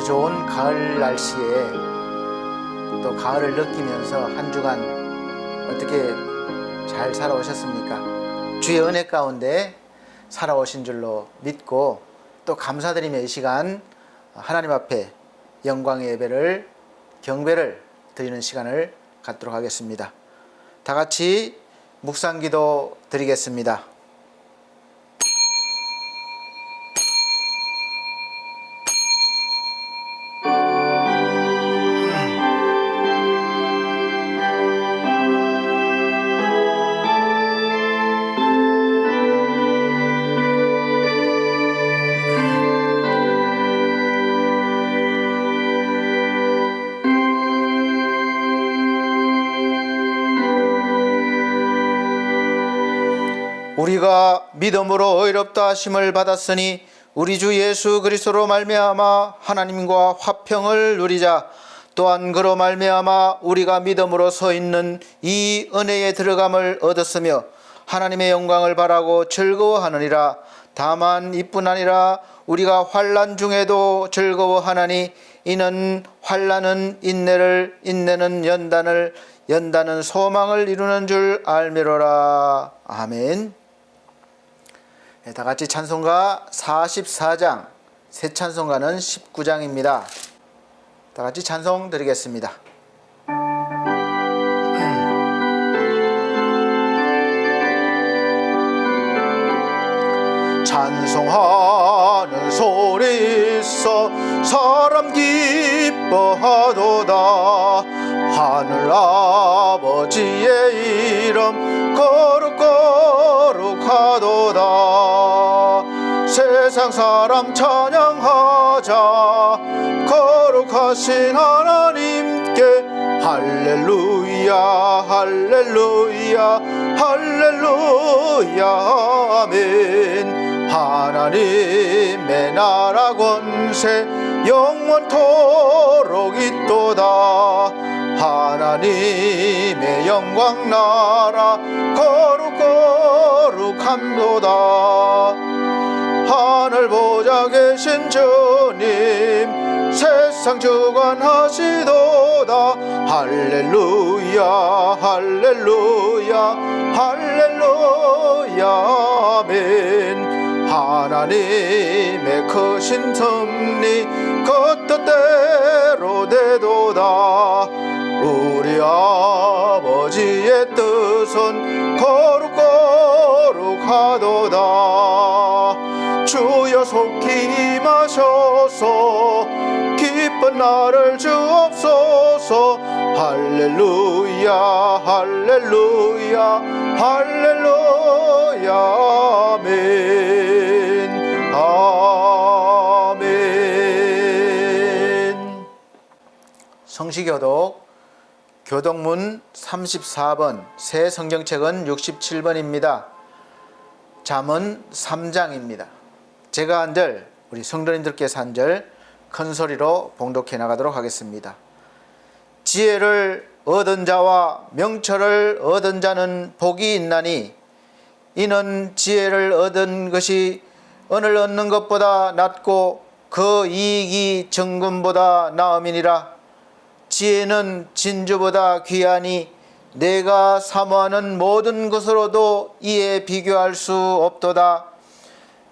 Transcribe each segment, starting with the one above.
좋은 가을 날씨에 또 가을을 느끼면서 한 주간 어떻게 잘 살아오셨습니까? 주의 은혜 가운데 살아오신 줄로 믿고 또 감사드리며 이 시간 하나님 앞에 영광의 예배를 경배를 드리는 시간을 갖도록 하겠습니다. 다 같이 묵상기도 드리겠습니다. 우리가 믿음으로 의롭다 하심을 받았으니 우리 주 예수 그리스도로 말미암아 하나님과 화평을 누리자. 또한 그로 말미암아 우리가 믿음으로 서 있는 이 은혜에 들어감을 얻었으며 하나님의 영광을 바라고 즐거워하느니라. 다만 이뿐 아니라 우리가 환난 중에도 즐거워하나니 이는 환난은 인내를, 인내는 연단을, 연단은 소망을 이루는 줄 알미로라. 아멘. 다 같이 찬송가 44장, 새 찬송가는 19장입니다. 다 같이 찬송 드리겠습니다. 찬송하는 소리 있어 사람 기뻐하도다. 하늘 아버지의 이름 거룩거룩하도다. 세상 사람 찬양하자. 거룩하신 하나님께 할렐루야 할렐루야 할렐루야 아멘. 하나님의 나라 권세 영원토록 있도다. 하나님의 영광 나라 거룩거룩함도다. 하늘 보좌 계신 주님 세상 주관하시도다. 할렐루야 할렐루야 할렐루야 아멘. 하나님의 크신 섭리 그 뜻대로 되도다. 우리 아버지의 뜻은 거룩거룩하도다. 주여 속히 임하셔서 기쁜 날을 주옵소서. 할렐루야 할렐루야 할렐루야 아멘 아멘. 성시교독 교독문 34번, 새 성경책은 67번입니다. 잠언 3장입니다. 제가 한 절, 우리 성도님들께서 한 절 큰 소리로 봉독해 나가도록 하겠습니다. 지혜를 얻은 자와 명철을 얻은 자는 복이 있나니 이는 지혜를 얻은 것이 은을 얻는 것보다 낫고 그 이익이 정금보다 나음이니라. 지혜는 진주보다 귀하니 내가 사모하는 모든 것으로도 이에 비교할 수 없도다.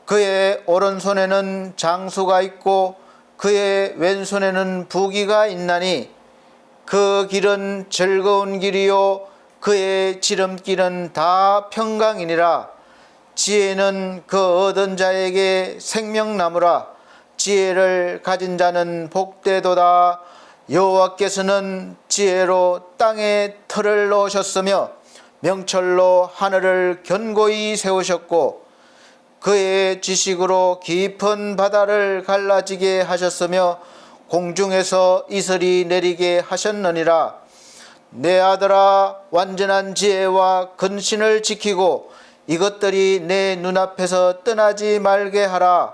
그의 오른손에는 장수가 있고 그의 왼손에는 부귀가 있나니 그 길은 즐거운 길이요 그의 지름길은 다 평강이니라. 지혜는 그 얻은 자에게 생명나무라. 지혜를 가진 자는 복되도다. 여호와께서는 지혜로 땅에 틀을 놓으셨으며 명철로 하늘을 견고히 세우셨고 그의 지식으로 깊은 바다를 갈라지게 하셨으며 공중에서 이슬이 내리게 하셨느니라. 내 아들아, 완전한 지혜와 근신을 지키고 이것들이 내 눈앞에서 떠나지 말게 하라.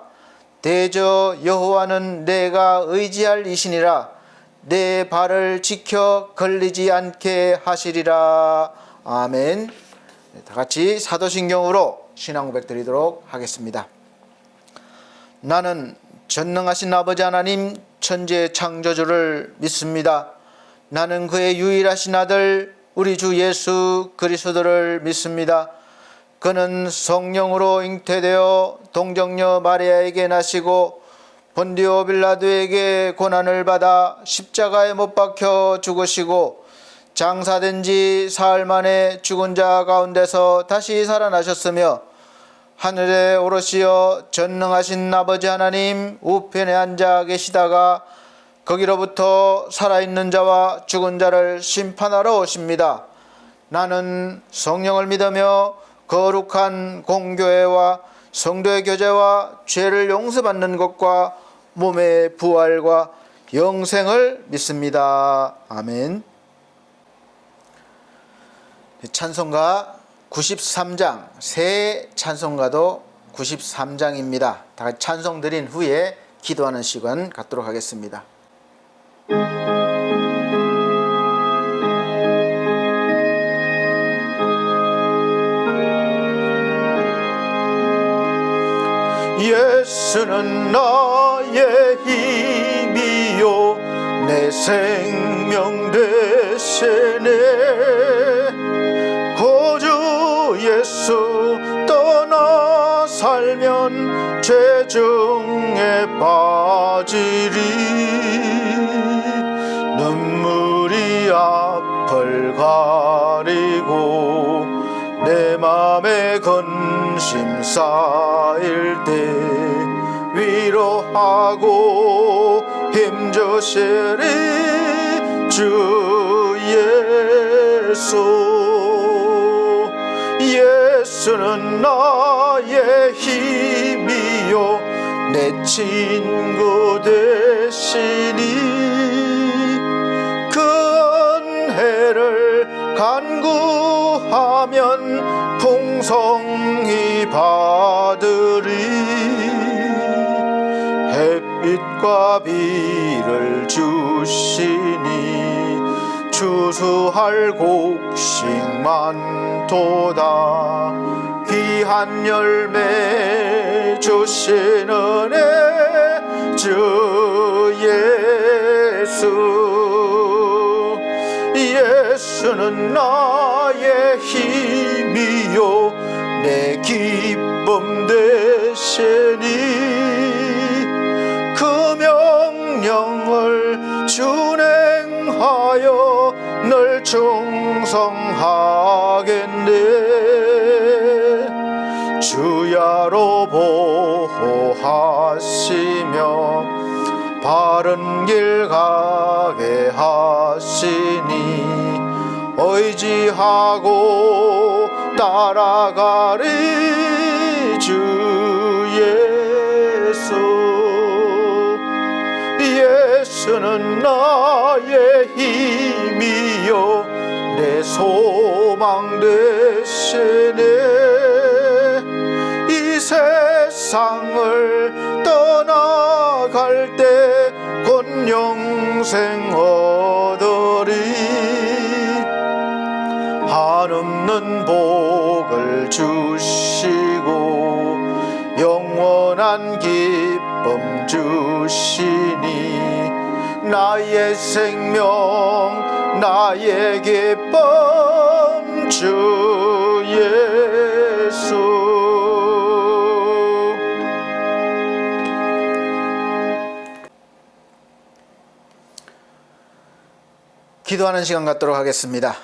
대저 여호와는 내가 의지할 이시니라. 내 발을 지켜 걸리지 않게 하시리라. 아멘. 다 같이 사도신경으로 신앙 고백 드리도록 하겠습니다. 나는 전능하신 아버지 하나님 천지의 창조주를 믿습니다. 나는 그의 유일하신 아들 우리 주 예수 그리스도를 믿습니다. 그는 성령으로 잉태되어 동정녀 마리아에게 나시고 본디오 빌라도에게 고난을 받아 십자가에 못 박혀 죽으시고 장사된 지 사흘 만에 죽은 자 가운데서 다시 살아나셨으며 하늘에 오르시어 전능하신 아버지 하나님 우편에 앉아 계시다가 거기로부터 살아있는 자와 죽은 자를 심판하러 오십니다. 나는 성령을 믿으며 거룩한 공교회와 성도의 교제와 죄를 용서받는 것과 몸의 부활과 영생을 믿습니다. 아멘. 찬송가 93장, 새 찬송가도 93장입니다. 다 같이 찬송 드린 후에 기도하는 시간 갖도록 하겠습니다. 예수는 나의 힘이요 내 생명 되시네. 구주 예수 떠나 살면 죄 중에 빠지리. 눈물이 앞을 가리고 내 맘에 근심 쌓일 때 위로하고 힘주시리 주 예수. 예수는 나의 힘이요 내 친구 되시니. 그 은혜를 간구하면 풍성히 받으리. 햇빛과 비를 주시니 추수할 곡식 많도다. 귀한 열매 주시는 애 주 예수. 예수는 나의 힘이요 내 기쁨 되시니. 그 명령을 준행하여 늘 충성하겠네. 주야로 보호하시며 바른 길 가게 하시니 의지하고 따라가리 주 예수. 예수는 나의 힘이요 내 소망 되시네. 이 세상을 떠나갈 때 곧 영생 얻으리. 한없는 복을 주시고 영원한 기쁨 주시니. 나의 생명 나의 기쁨 주 예수. 기도하는 시간 갖도록 하겠습니다.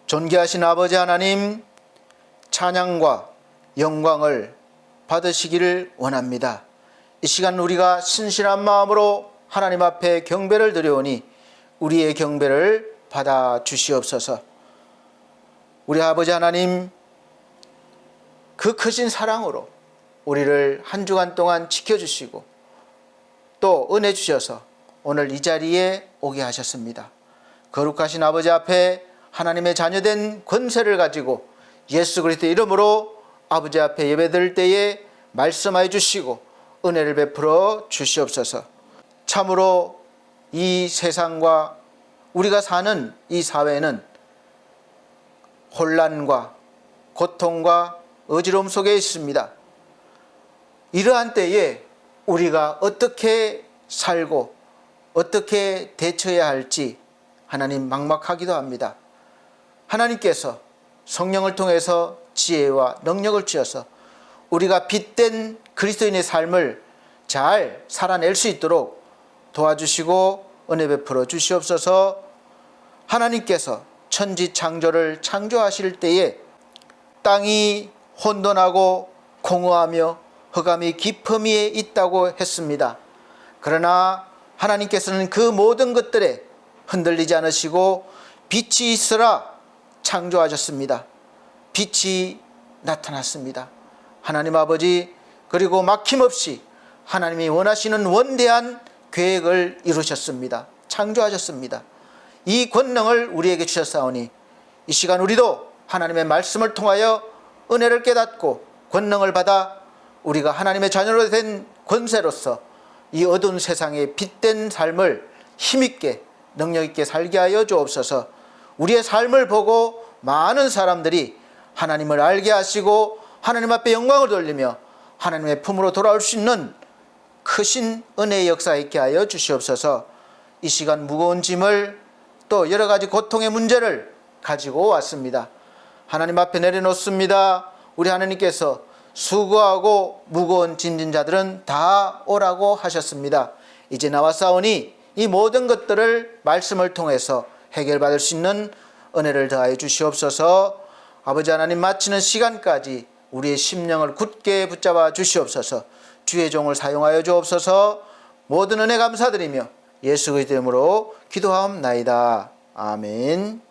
존귀하신 아버지 하나님, 찬양과 영광을 받으시기를 원합니다. 이 시간 우리가 신실한 마음으로 하나님 앞에 경배를 드려오니 우리의 경배를 받아 주시옵소서. 우리 아버지 하나님, 그 크신 사랑으로 우리를 한 주간 동안 지켜주시고 또 은혜 주셔서 오늘 이 자리에 오게 하셨습니다. 거룩하신 아버지 앞에 하나님의 자녀된 권세를 가지고 예수 그리스도의 이름으로 아버지 앞에 예배드릴 때에 말씀하여 주시고 은혜를 베풀어 주시옵소서. 참으로 이 세상과 우리가 사는 이 사회는 혼란과 고통과 어지러움 속에 있습니다. 이러한 때에 우리가 어떻게 살고 어떻게 대처해야 할지 하나님 막막하기도 합니다. 하나님께서 성령을 통해서 지혜와 능력을 주셔서 우리가 빚된 그리스도인의 삶을 잘 살아낼 수 있도록 도와주시고 은혜 베풀어 주시옵소서. 하나님께서 천지 창조를 창조하실 때에 땅이 혼돈하고 공허하며 흑암이 깊음이 있다고 했습니다. 그러나 하나님께서는 그 모든 것들에 흔들리지 않으시고 빛이 있으라 창조하셨습니다. 빛이 나타났습니다. 하나님 아버지, 그리고 막힘없이 하나님이 원하시는 원대한 계획을 이루셨습니다. 창조하셨습니다. 이 권능을 우리에게 주셨사오니 이 시간 우리도 하나님의 말씀을 통하여 은혜를 깨닫고 권능을 받아 우리가 하나님의 자녀로 된 권세로서 이 어두운 세상에 빛된 삶을 힘있게 능력있게 살게 하여 주옵소서. 우리의 삶을 보고 많은 사람들이 하나님을 알게 하시고 하나님 앞에 영광을 돌리며 하나님의 품으로 돌아올 수 있는 크신 은혜의 역사 있게 하여 주시옵소서. 이 시간 무거운 짐을 또 여러 가지 고통의 문제를 가지고 왔습니다. 하나님 앞에 내려놓습니다. 우리 하나님께서 수고하고 무거운 짐진 자들은 다 오라고 하셨습니다. 이제 나왔사오니 이 모든 것들을 말씀을 통해서 해결받을 수 있는 은혜를 더하여 주시옵소서. 아버지 하나님, 마치는 시간까지 우리의 심령을 굳게 붙잡아 주시옵소서. 주의 종을 사용하여 주옵소서. 모든 은혜 감사드리며 예수 그리스도의 이름으로 기도하옵나이다. 아멘.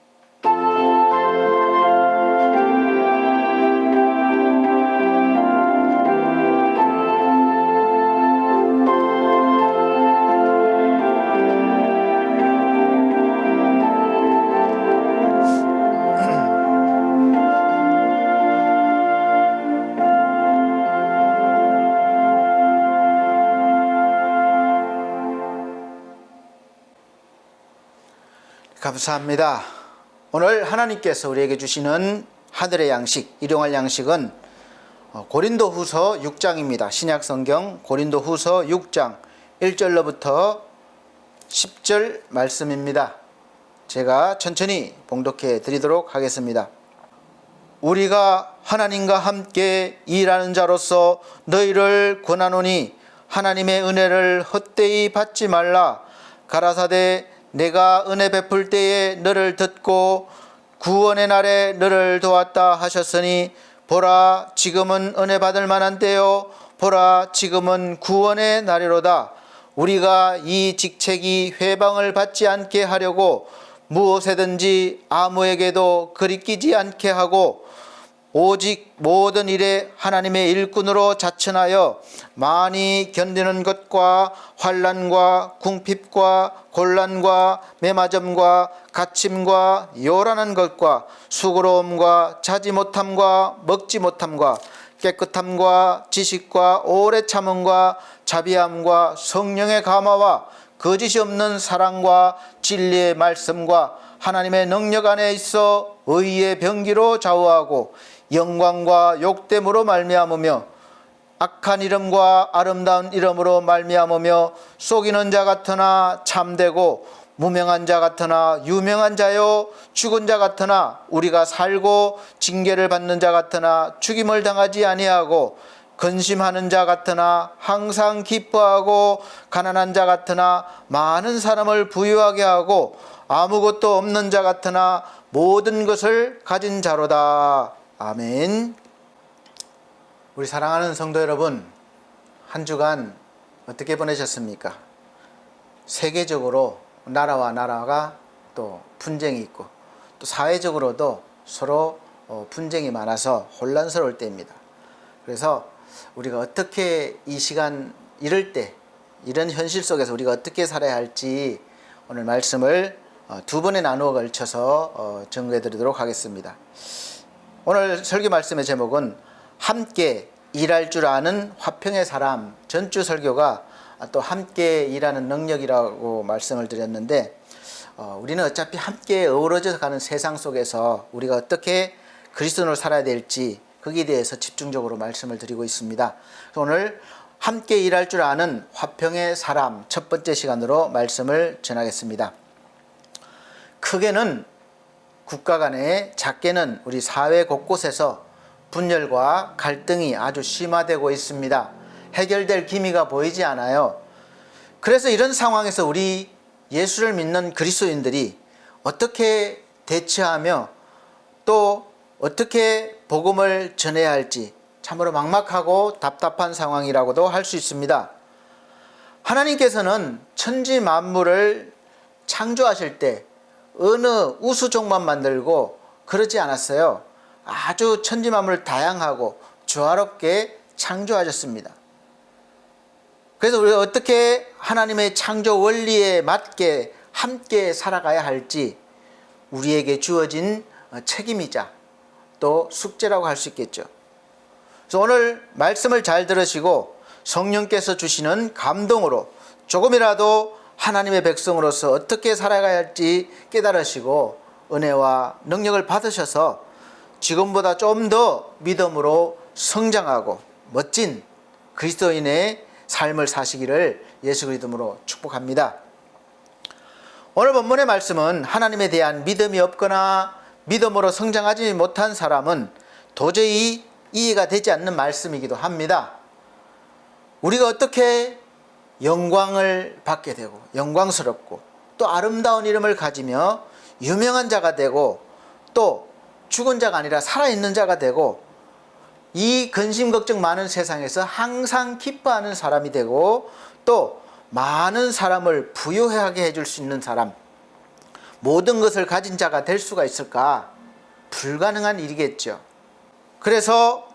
감사합니다. 오늘 하나님께서 우리에게 주시는 하늘의 양식, 일용할 양식은 고린도후서 6장입니다. 신약성경 고린도후서 6장 1절로부터 10절 말씀입니다. 제가 천천히 봉독해 드리도록 하겠습니다. 우리가 하나님과 함께 일하는 자로서 너희를 권하노니 하나님의 은혜를 헛되이 받지 말라. 가라사대 내가 은혜 베풀 때에 너를 듣고 구원의 날에 너를 도왔다 하셨으니 보라 지금은 은혜 받을 만한 때요 보라 지금은 구원의 날이로다. 우리가 이 직책이 회방을 받지 않게 하려고 무엇에든지 아무에게도 거리끼지 않게 하고 오직 모든 일에 하나님의 일꾼으로 자천하여 많이 견디는 것과 환난과 궁핍과 곤란과 매맞음과 갇힘과 요란한 것과 수고로움과 자지 못함과 먹지 못함과 깨끗함과 지식과 오래 참음과 자비함과 성령의 감화와 거짓이 없는 사랑과 진리의 말씀과 하나님의 능력 안에 있어 의의 병기로 좌우하고 영광과 욕됨으로 말미암으며 악한 이름과 아름다운 이름으로 말미암으며 속이는 자 같으나 참되고 무명한 자 같으나 유명한 자요 죽은 자 같으나 우리가 살고 징계를 받는 자 같으나 죽임을 당하지 아니하고 근심하는 자 같으나 항상 기뻐하고 가난한 자 같으나 많은 사람을 부유하게 하고 아무것도 없는 자 같으나 모든 것을 가진 자로다. 아멘. 우리 사랑하는 성도 여러분, 한 주간 어떻게 보내셨습니까? 세계적으로 나라와 나라가 또 분쟁이 있고 또 사회적으로도 서로 분쟁이 많아서 혼란스러울 때입니다. 그래서 우리가 어떻게 이 시간 이럴 때 이런 현실 속에서 우리가 어떻게 살아야 할지 오늘 말씀을 두 번에 나누어 걸쳐서 전거해 드리도록 하겠습니다. 오늘 설교 말씀의 제목은 함께 일할 줄 아는 화평의 사람. 전주 설교가 또 함께 일하는 능력이라고 말씀을 드렸는데 우리는 어차피 함께 어우러져 가는 세상 속에서 우리가 어떻게 그리스도인으로 살아야 될지 거기에 대해서 집중적으로 말씀을 드리고 있습니다. 오늘 함께 일할 줄 아는 화평의 사람 첫 번째 시간으로 말씀을 전하겠습니다. 크게는 국가 간에, 작게는 우리 사회 곳곳에서 분열과 갈등이 아주 심화되고 있습니다. 해결될 기미가 보이지 않아요. 그래서 이런 상황에서 우리 예수를 믿는 그리스도인들이 어떻게 대처하며 또 어떻게 복음을 전해야 할지 참으로 막막하고 답답한 상황이라고도 할 수 있습니다. 하나님께서는 천지 만물을 창조하실 때 어느 우수종만 만들고 그러지 않았어요. 아주 천지 만물 다양하고 조화롭게 창조하셨습니다. 그래서 우리가 어떻게 하나님의 창조 원리에 맞게 함께 살아가야 할지 우리에게 주어진 책임이자 또 숙제라고 할 수 있겠죠. 그래서 오늘 말씀을 잘 들으시고 성령께서 주시는 감동으로 조금이라도 하나님의 백성으로서 어떻게 살아가야 할지 깨달으시고 은혜와 능력을 받으셔서 지금보다 좀 더 믿음으로 성장하고 멋진 그리스도인의 삶을 사시기를 예수 그리스도로 축복합니다. 오늘 본문의 말씀은 하나님에 대한 믿음이 없거나 믿음으로 성장하지 못한 사람은 도저히 이해가 되지 않는 말씀이기도 합니다. 우리가 어떻게 영광을 받게 되고 영광스럽고 또 아름다운 이름을 가지며 유명한 자가 되고 또 죽은 자가 아니라 살아있는 자가 되고 이 근심 걱정 많은 세상에서 항상 기뻐하는 사람이 되고 또 많은 사람을 부유하게 해줄 수 있는 사람, 모든 것을 가진 자가 될 수가 있을까? 불가능한 일이겠죠. 그래서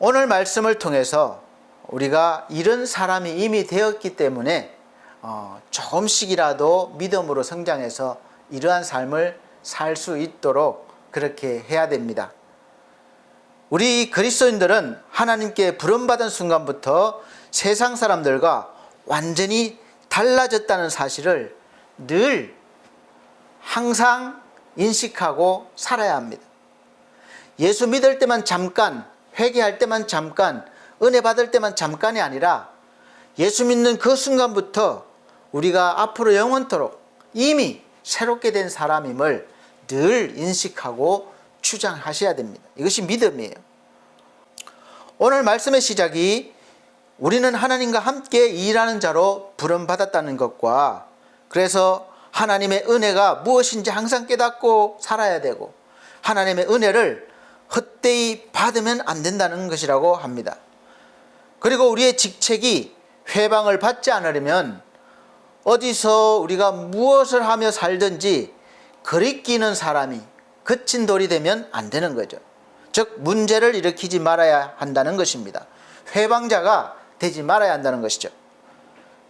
오늘 말씀을 통해서 우리가 이런 사람이 이미 되었기 때문에 조금씩이라도 믿음으로 성장해서 이러한 삶을 살 수 있도록 그렇게 해야 됩니다. 우리 그리스도인들은 하나님께 부름받은 순간부터 세상 사람들과 완전히 달라졌다는 사실을 늘 항상 인식하고 살아야 합니다. 예수 믿을 때만 잠깐, 회개할 때만 잠깐, 은혜 받을 때만 잠깐이 아니라 예수 믿는 그 순간부터 우리가 앞으로 영원토록 이미 새롭게 된 사람임을 늘 인식하고 주장하셔야 됩니다. 이것이 믿음이에요. 오늘 말씀의 시작이 우리는 하나님과 함께 일하는 자로 부름받았다는 것과 그래서 하나님의 은혜가 무엇인지 항상 깨닫고 살아야 되고 하나님의 은혜를 헛되이 받으면 안 된다는 것이라고 합니다. 그리고 우리의 직책이 회방을 받지 않으려면 어디서 우리가 무엇을 하며 살든지 거리끼는 사람이 거친 돌이 되면 안 되는 거죠. 즉 문제를 일으키지 말아야 한다는 것입니다. 회방자가 되지 말아야 한다는 것이죠.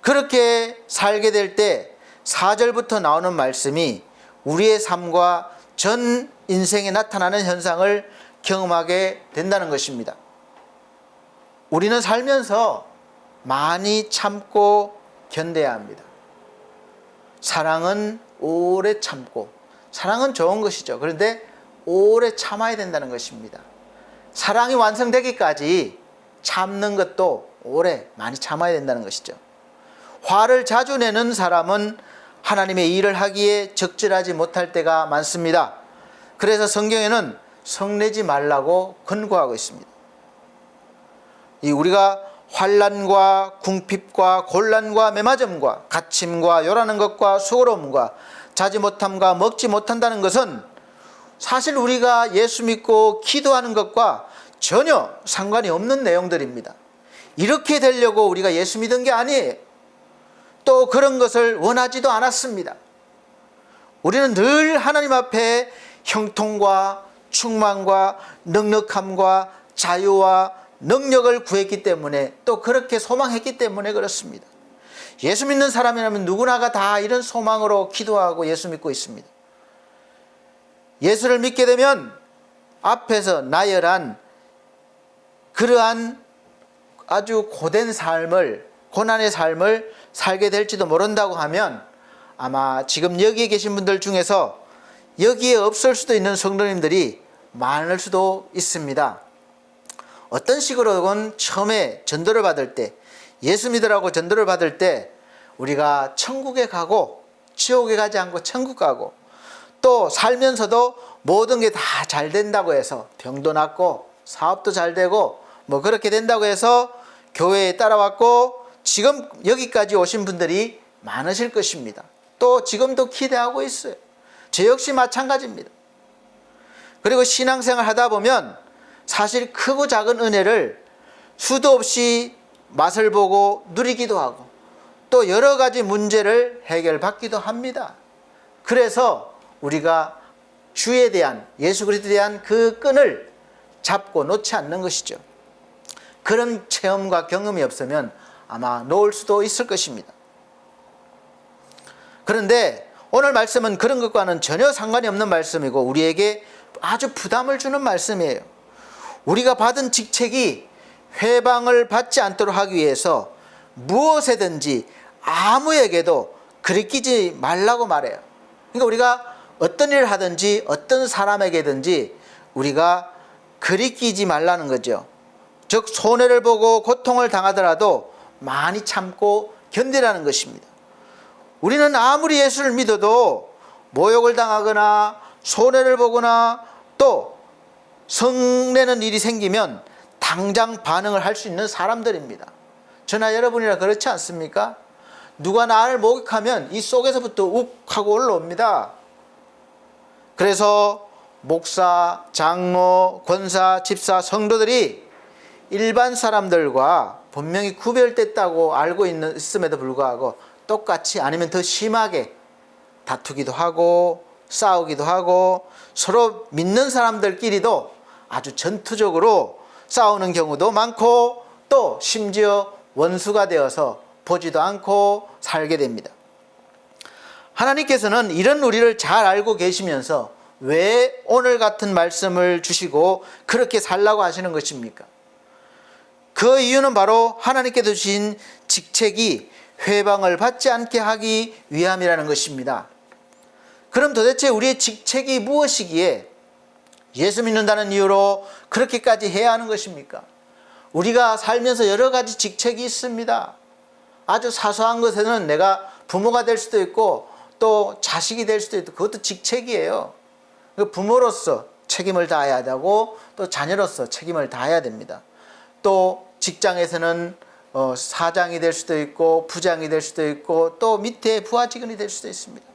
그렇게 살게 될 때 4절부터 나오는 말씀이 우리의 삶과 전 인생에 나타나는 현상을 경험하게 된다는 것입니다. 우리는 살면서 많이 참고 견뎌야 합니다. 사랑은 오래 참고, 사랑은 좋은 것이죠. 그런데 오래 참아야 된다는 것입니다. 사랑이 완성되기까지 참는 것도 오래 많이 참아야 된다는 것이죠. 화를 자주 내는 사람은 하나님의 일을 하기에 적절하지 못할 때가 많습니다. 그래서 성경에는 성내지 말라고 권고하고 있습니다. 우리가 환난과 궁핍과 곤란과 매맞음과 갇힘과 요란한 것과 수고로움과 자지 못함과 먹지 못한다는 것은 사실 우리가 예수 믿고 기도하는 것과 전혀 상관이 없는 내용들입니다. 이렇게 되려고 우리가 예수 믿은 게 아니에요. 또 그런 것을 원하지도 않았습니다. 우리는 늘 하나님 앞에 형통과 충만과 넉넉함과 자유와 능력을 구했기 때문에 또 그렇게 소망했기 때문에 그렇습니다. 예수 믿는 사람이라면 누구나가 다 이런 소망으로 기도하고 예수 믿고 있습니다. 예수를 믿게 되면 앞에서 나열한 그러한 아주 고된 삶을, 고난의 삶을 살게 될지도 모른다고 하면 아마 지금 여기에 계신 분들 중에서 여기에 없을 수도 있는 성도님들이 많을 수도 있습니다. 어떤 식으로건 처음에 전도를 받을 때 예수 믿으라고 전도를 받을 때 우리가 천국에 가고 지옥에 가지 않고 천국 가고, 또 살면서도 모든 게 다 잘 된다고 해서 병도 낫고 사업도 잘 되고 뭐 그렇게 된다고 해서 교회에 따라왔고 지금 여기까지 오신 분들이 많으실 것입니다. 또 지금도 기대하고 있어요. 저 역시 마찬가지입니다. 그리고 신앙생활 하다 보면 사실 크고 작은 은혜를 수도 없이 맛을 보고 누리기도 하고 또 여러 가지 문제를 해결받기도 합니다. 그래서 우리가 주에 대한, 예수 그리스도에 대한 그 끈을 잡고 놓지 않는 것이죠. 그런 체험과 경험이 없으면 아마 놓을 수도 있을 것입니다. 그런데 오늘 말씀은 그런 것과는 전혀 상관이 없는 말씀이고 우리에게 아주 부담을 주는 말씀이에요. 우리가 받은 직책이 회방을 받지 않도록 하기 위해서 무엇에든지 아무에게도 거리끼지 말라고 말해요. 그러니까 우리가 어떤 일을 하든지 어떤 사람에게든지 우리가 거리끼지 말라는 거죠. 즉 손해를 보고 고통을 당하더라도 많이 참고 견디라는 것입니다. 우리는 아무리 예수를 믿어도 모욕을 당하거나 손해를 보거나 또 성내는 일이 생기면 당장 반응을 할 수 있는 사람들입니다. 저나 여러분이라 그렇지 않습니까? 누가 나를 모욕하면 이 속에서부터 욱 하고 올라옵니다. 그래서 목사, 장로, 권사, 집사, 성도들이 일반 사람들과 분명히 구별됐다고 알고 있음에도 불구하고 똑같이 아니면 더 심하게 다투기도 하고 싸우기도 하고 서로 믿는 사람들끼리도 아주 전투적으로 싸우는 경우도 많고 또 심지어 원수가 되어서 보지도 않고 살게 됩니다. 하나님께서는 이런 우리를 잘 알고 계시면서 왜 오늘 같은 말씀을 주시고 그렇게 살라고 하시는 것입니까? 그 이유는 바로 하나님께서 주신 직책이 회방을 받지 않게 하기 위함이라는 것입니다. 그럼 도대체 우리의 직책이 무엇이기에 예수 믿는다는 이유로 그렇게까지 해야 하는 것입니까? 우리가 살면서 여러 가지 직책이 있습니다. 아주 사소한 것에는 내가 부모가 될 수도 있고 또 자식이 될 수도 있고 그것도 직책이에요. 부모로서 책임을 다해야 되고 또 자녀로서 책임을 다해야 됩니다. 또 직장에서는 사장이 될 수도 있고 부장이 될 수도 있고 또 밑에 부하 직원이 될 수도 있습니다.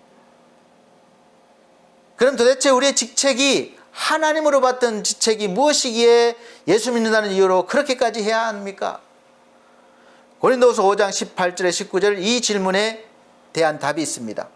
그럼 도대체 우리의 직책이 하나님으로 받던 직책이 무엇이기에 예수 믿는다는 이유로 그렇게까지 해야 합니까? 고린도후서 5장 18절에 19절 이 질문에 대한 답이 있습니다.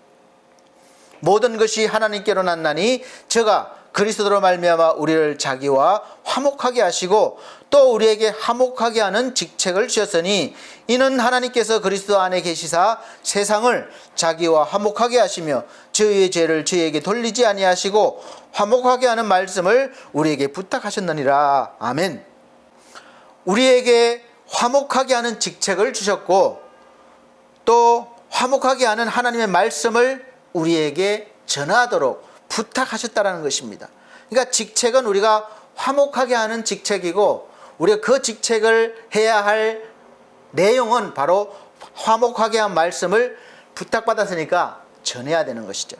모든 것이 하나님께로 났나니 저가 그리스도로 말미암아 우리를 자기와 화목하게 하시고 또 우리에게 화목하게 하는 직책을 주셨으니 이는 하나님께서 그리스도 안에 계시사 세상을 자기와 화목하게 하시며 저희의 죄를 저희에게 돌리지 아니하시고 화목하게 하는 말씀을 우리에게 부탁하셨느니라. 아멘. 우리에게 화목하게 하는 직책을 주셨고 또 화목하게 하는 하나님의 말씀을 우리에게 전하도록 부탁하셨다는 것입니다. 그러니까 직책은 우리가 화목하게 하는 직책이고 우리가 그 직책을 해야 할 내용은 바로 화목하게 한 말씀을 부탁받았으니까 전해야 되는 것이죠.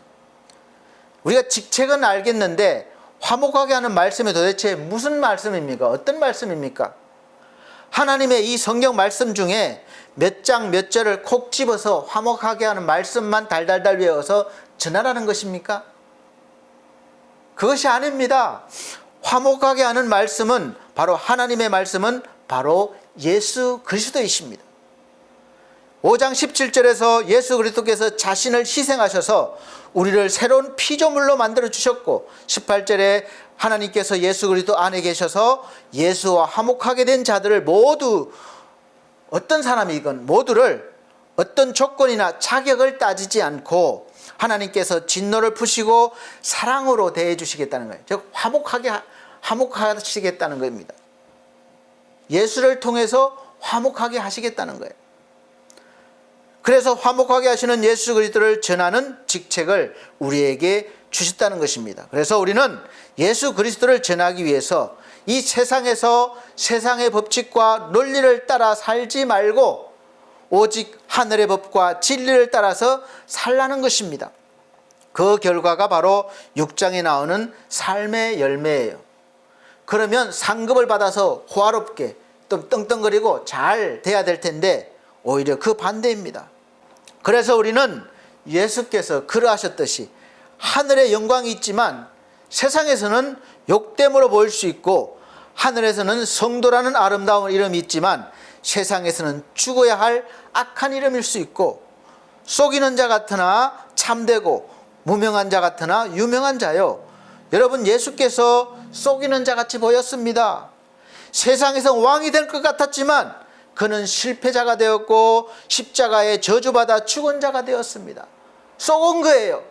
우리가 직책은 알겠는데 화목하게 하는 말씀이 도대체 무슨 말씀입니까? 어떤 말씀입니까? 하나님의 이 성경 말씀 중에 몇 장 몇 절을 콕 집어서 화목하게 하는 말씀만 달달달 외워서 전하라는 것입니까? 그것이 아닙니다. 화목하게 하는 말씀은 바로 하나님의 말씀은 바로 예수 그리스도이십니다. 5장 17절에서 예수 그리스도께서 자신을 희생하셔서 우리를 새로운 피조물로 만들어 주셨고 18절에 하나님께서 예수 그리스도 안에 계셔서 예수와 화목하게 된 자들을 모두 어떤 사람이건 모두를 어떤 조건이나 자격을 따지지 않고 하나님께서 진노를 푸시고 사랑으로 대해 주시겠다는 거예요. 즉 화목하시겠다는 겁니다. 예수를 통해서 화목하게 하시겠다는 거예요. 그래서 화목하게 하시는 예수 그리스도를 전하는 직책을 우리에게 주셨다는 것입니다. 그래서 우리는 예수 그리스도를 전하기 위해서 이 세상에서 세상의 법칙과 논리를 따라 살지 말고 오직 하늘의 법과 진리를 따라서 살라는 것입니다. 그 결과가 바로 6장에 나오는 삶의 열매예요. 그러면 상급을 받아서 호화롭게 또 떵떵거리고 잘 돼야 될 텐데 오히려 그 반대입니다. 그래서 우리는 예수께서 그러하셨듯이 하늘의 영광이 있지만 세상에서는 욕됨으로 보일 수 있고 하늘에서는 성도라는 아름다운 이름이 있지만 세상에서는 죽어야 할 악한 이름일 수 있고 속이는 자 같으나 참되고 무명한 자 같으나 유명한 자요. 여러분, 예수께서 속이는 자 같이 보였습니다. 세상에서 왕이 될 것 같았지만 그는 실패자가 되었고 십자가에 저주받아 죽은 자가 되었습니다. 속은 거예요.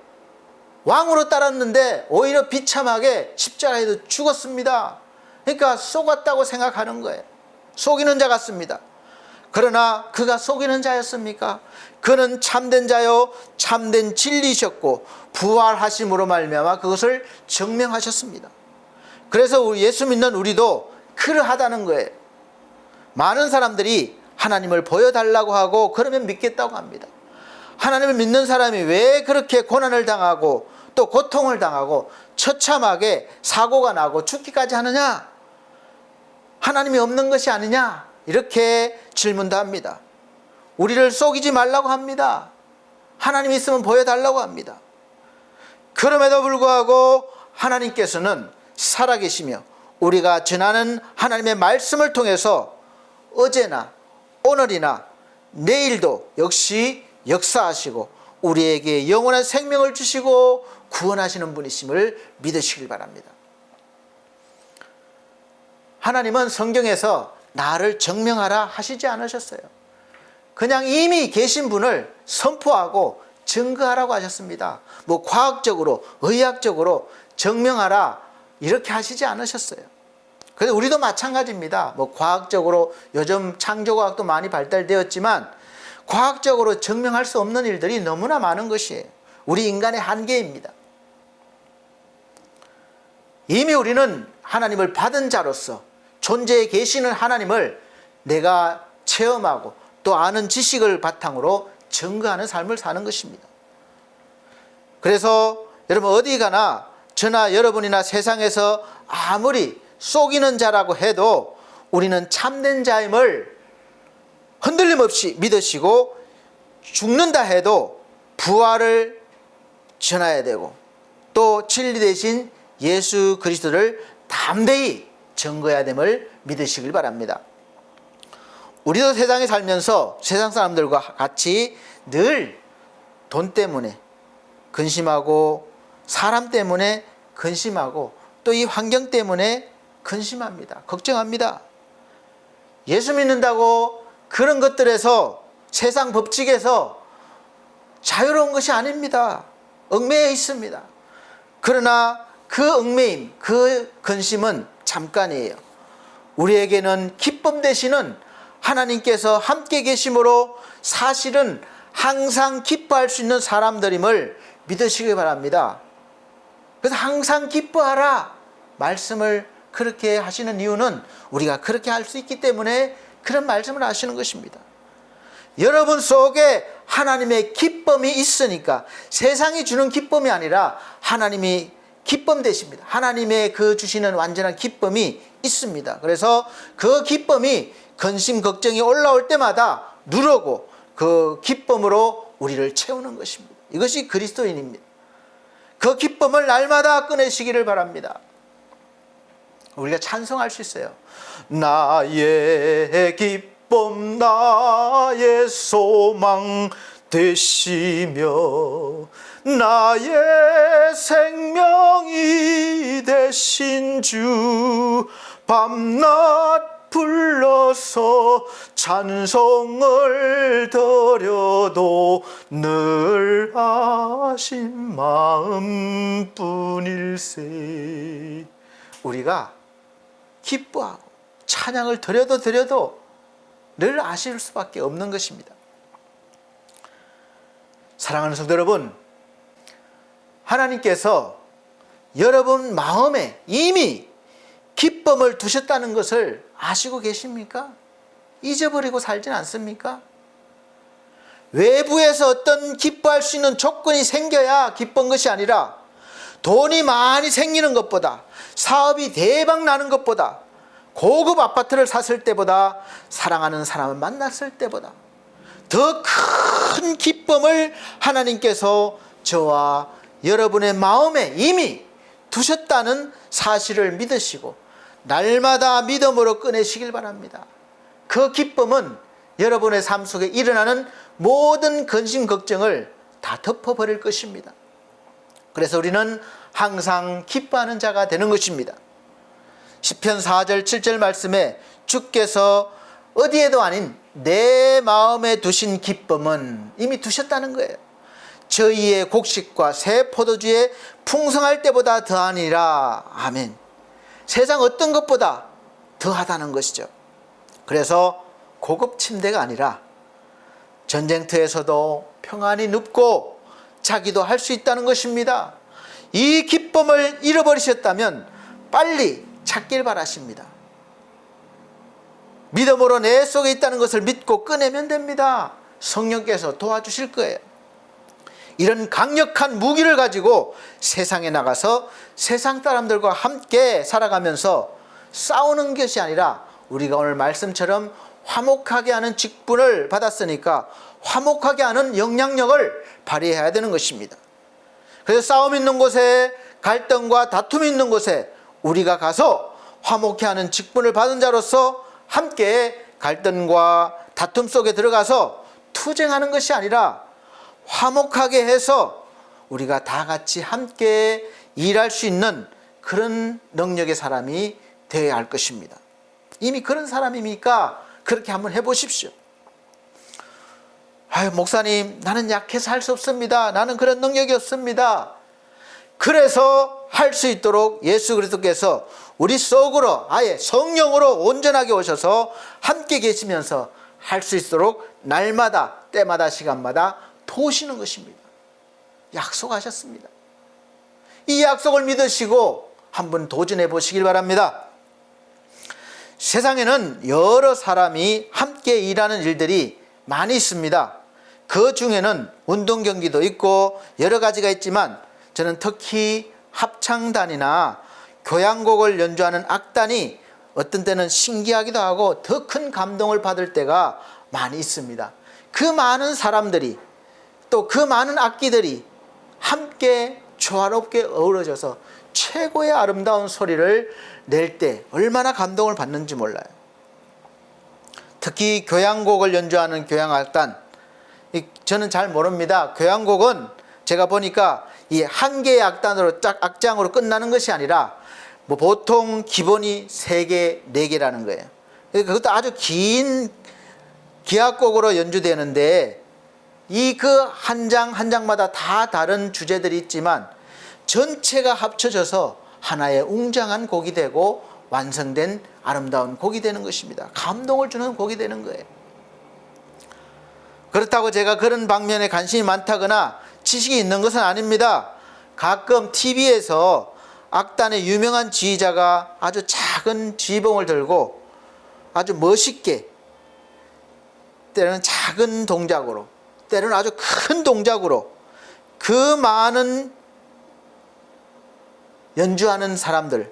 왕으로 따랐는데 오히려 비참하게 십자가에도 죽었습니다. 그러니까 속았다고 생각하는 거예요. 속이는 자 같습니다. 그러나 그가 속이는 자였습니까? 그는 참된 자요 참된 진리셨고 부활하심으로 말미암아 그것을 증명하셨습니다. 그래서 예수 믿는 우리도 그러하다는 거예요. 많은 사람들이 하나님을 보여달라고 하고 그러면 믿겠다고 합니다. 하나님을 믿는 사람이 왜 그렇게 고난을 당하고 또 고통을 당하고 처참하게 사고가 나고 죽기까지 하느냐? 하나님이 없는 것이 아니냐? 이렇게 질문도 합니다. 우리를 속이지 말라고 합니다. 하나님이 있으면 보여달라고 합니다. 그럼에도 불구하고 하나님께서는 살아계시며 우리가 전하는 하나님의 말씀을 통해서 어제나 오늘이나 내일도 역시 역사하시고 우리에게 영원한 생명을 주시고 구원하시는 분이심을 믿으시길 바랍니다. 하나님은 성경에서 나를 증명하라 하시지 않으셨어요. 그냥 이미 계신 분을 선포하고 증거하라고 하셨습니다. 뭐 과학적으로 의학적으로 증명하라 이렇게 하시지 않으셨어요. 그래서 우리도 마찬가지입니다. 뭐 과학적으로 요즘 창조과학도 많이 발달되었지만 과학적으로 증명할 수 없는 일들이 너무나 많은 것이에요. 우리 인간의 한계입니다. 이미 우리는 하나님을 받은 자로서 존재에 계시는 하나님을 내가 체험하고 또 아는 지식을 바탕으로 증거하는 삶을 사는 것입니다. 그래서 여러분 어디 가나 저나 여러분이나 세상에서 아무리 속이는 자라고 해도 우리는 참된 자임을 흔들림 없이 믿으시고 죽는다 해도 부활을 전해야 되고 또 진리 대신 예수 그리스도를 담대히 증거해야 됨을 믿으시길 바랍니다. 우리도 세상에 살면서 세상 사람들과 같이 늘 돈 때문에 근심하고 사람 때문에 근심하고 또 이 환경 때문에 근심합니다. 걱정합니다. 예수 믿는다고 그런 것들에서 세상 법칙에서 자유로운 것이 아닙니다. 얽매여 있습니다. 그러나 그 얽매임, 그 근심은 잠깐이에요. 우리에게는 기쁨 되시는 하나님께서 함께 계심으로 사실은 항상 기뻐할 수 있는 사람들임을 믿으시기 바랍니다. 그래서 항상 기뻐하라 말씀을 그렇게 하시는 이유는 우리가 그렇게 할 수 있기 때문에 그런 말씀을 하시는 것입니다. 여러분 속에 하나님의 기쁨이 있으니까 세상이 주는 기쁨이 아니라 하나님이 기쁨 되십니다. 하나님의 그 주시는 완전한 기쁨이 있습니다. 그래서 그 기쁨이 근심 걱정이 올라올 때마다 누르고 그 기쁨으로 우리를 채우는 것입니다. 이것이 그리스도인입니다. 그 기쁨을 날마다 꺼내시기를 바랍니다. 우리가 찬송할 수 있어요. 나의 기쁨 나의 소망 되시며 나의 생명이 되신 주 밤낮 불러서 찬송을 드려도 늘 아신 마음뿐일세. 우리가 기뻐하고 찬양을 드려도 늘 아실 수밖에 없는 것입니다. 사랑하는 성도 여러분, 하나님께서 여러분 마음에 이미 기쁨을 두셨다는 것을 아시고 계십니까? 잊어버리고 살진 않습니까? 외부에서 어떤 기뻐할 수 있는 조건이 생겨야 기쁜 것이 아니라 돈이 많이 생기는 것보다, 사업이 대박 나는 것보다, 고급 아파트를 샀을 때보다, 사랑하는 사람을 만났을 때보다 더 큰 기쁨을 하나님께서 저와 여러분의 마음에 이미 두셨다는 사실을 믿으시고 날마다 믿음으로 꺼내시길 바랍니다. 그 기쁨은 여러분의 삶 속에 일어나는 모든 근심 걱정을 다 덮어버릴 것입니다. 그래서 우리는 항상 기뻐하는 자가 되는 것입니다. 시편 4절 7절 말씀에 주께서 어디에도 아닌 내 마음에 두신 기쁨은 이미 두셨다는 거예요. 저희의 곡식과 새 포도주에 풍성할 때보다 더하니라. 아멘. 세상 어떤 것보다 더하다는 것이죠. 그래서 고급 침대가 아니라 전쟁터에서도 평안히 눕고 자기도 할 수 있다는 것입니다. 이 기쁨을 잃어버리셨다면 빨리 찾길 바라십니다. 믿음으로 내 속에 있다는 것을 믿고 꺼내면 됩니다. 성령께서 도와주실 거예요. 이런 강력한 무기를 가지고 세상에 나가서 세상 사람들과 함께 살아가면서 싸우는 것이 아니라 우리가 오늘 말씀처럼 화목하게 하는 직분을 받았으니까 화목하게 하는 영향력을 발휘해야 되는 것입니다. 그래서 싸움 있는 곳에, 갈등과 다툼이 있는 곳에 우리가 가서 화목케 하는 직분을 받은 자로서 함께 갈등과 다툼 속에 들어가서 투쟁하는 것이 아니라 화목하게 해서 우리가 다 같이 함께 일할 수 있는 그런 능력의 사람이 되어야 할 것입니다. 이미 그런 사람이니까 그렇게 한번 해보십시오. 아유, 목사님, 나는 약해서 할 수 없습니다. 나는 그런 능력이 없습니다. 그래서 할 수 있도록 예수 그리스도께서 우리 속으로 아예 성령으로 온전하게 오셔서 함께 계시면서 할 수 있도록 날마다 때마다 시간마다 도우시는 것입니다. 약속하셨습니다. 이 약속을 믿으시고 한번 도전해 보시길 바랍니다. 세상에는 여러 사람이 함께 일하는 일들이 많이 있습니다. 그 중에는 운동 경기도 있고 여러 가지가 있지만 저는 특히 합창단이나 교향곡을 연주하는 악단이 어떤 때는 신기하기도 하고 더 큰 감동을 받을 때가 많이 있습니다. 그 많은 사람들이 또 그 많은 악기들이 함께 조화롭게 어우러져서 최고의 아름다운 소리를 낼 때 얼마나 감동을 받는지 몰라요. 특히 교향곡을 연주하는 교향악단, 저는 잘 모릅니다. 교향곡은 제가 보니까 이 한 개의 악단으로 악장으로 끝나는 것이 아니라 보통 기본이 3개, 4개라는 거예요. 그것도 아주 긴 기악곡으로 연주되는데 이 그 한 장 한 장마다 다 다른 주제들이 있지만 전체가 합쳐져서 하나의 웅장한 곡이 되고 완성된 아름다운 곡이 되는 것입니다. 감동을 주는 곡이 되는 거예요. 그렇다고 제가 그런 방면에 관심이 많다거나 지식이 있는 것은 아닙니다. 가끔 TV에서 악단의 유명한 지휘자가 아주 작은 지휘봉을 들고 아주 멋있게 때로는 작은 동작으로 때로는 아주 큰 동작으로 그 많은 연주하는 사람들,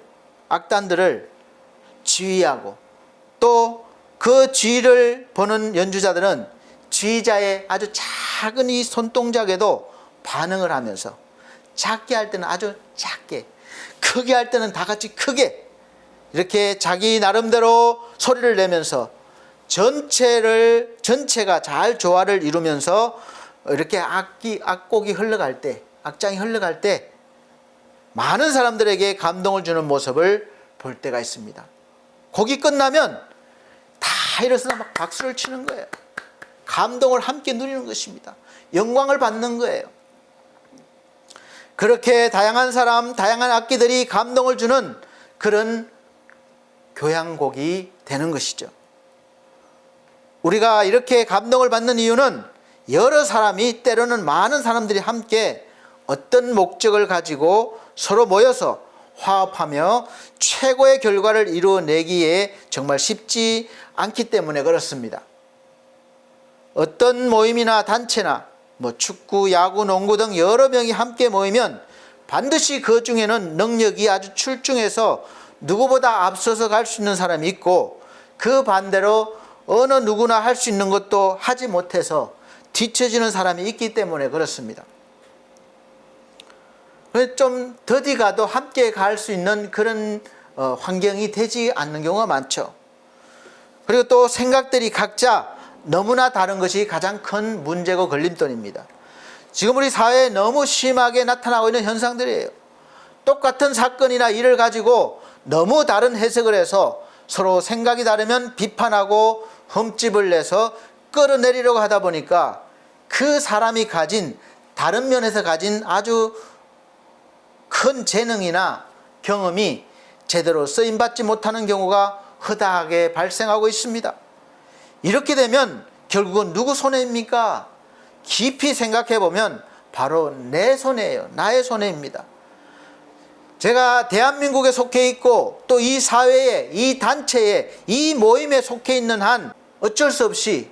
악단들을 지휘하고 또 그 지휘를 보는 연주자들은 지휘자의 아주 작은 이 손동작에도 반응을 하면서 작게 할 때는 아주 작게, 크게 할 때는 다 같이 크게 이렇게 자기 나름대로 소리를 내면서 전체가 잘 조화를 이루면서 이렇게 악곡이 흘러갈 때, 악장이 흘러갈 때 많은 사람들에게 감동을 주는 모습을 볼 때가 있습니다. 곡이 끝나면 다 일어서서 막 박수를 치는 거예요. 감동을 함께 누리는 것입니다. 영광을 받는 거예요. 그렇게 다양한 사람, 다양한 악기들이 감동을 주는 그런 교향곡이 되는 것이죠. 우리가 이렇게 감동을 받는 이유는 여러 사람이, 때로는 많은 사람들이 함께 어떤 목적을 가지고 서로 모여서 화합하며 최고의 결과를 이루어내기에 정말 쉽지 않기 때문에 그렇습니다. 어떤 모임이나 단체나 축구, 야구, 농구 등 여러 명이 함께 모이면 반드시 그 중에는 능력이 아주 출중해서 누구보다 앞서서 갈 수 있는 사람이 있고, 그 반대로 어느 누구나 할 수 있는 것도 하지 못해서 뒤처지는 사람이 있기 때문에 그렇습니다. 좀 더디 가도 함께 갈 수 있는 그런 환경이 되지 않는 경우가 많죠. 그리고 또 생각들이 각자 너무나 다른 것이 가장 큰 문제고 걸림돌입니다. 지금 우리 사회에 너무 심하게 나타나고 있는 현상들이에요. 똑같은 사건이나 일을 가지고 너무 다른 해석을 해서 서로 생각이 다르면 비판하고 흠집을 내서 끌어내리려고 하다 보니까 그 사람이 가진, 다른 면에서 가진 아주 큰 재능이나 경험이 제대로 쓰임받지 못하는 경우가 허다하게 발생하고 있습니다. 이렇게 되면 결국은 누구 손해입니까? 깊이 생각해 보면 바로 내 손해예요. 나의 손해입니다. 제가 대한민국에 속해 있고 또 이 사회에, 이 단체에, 이 모임에 속해 있는 한 어쩔 수 없이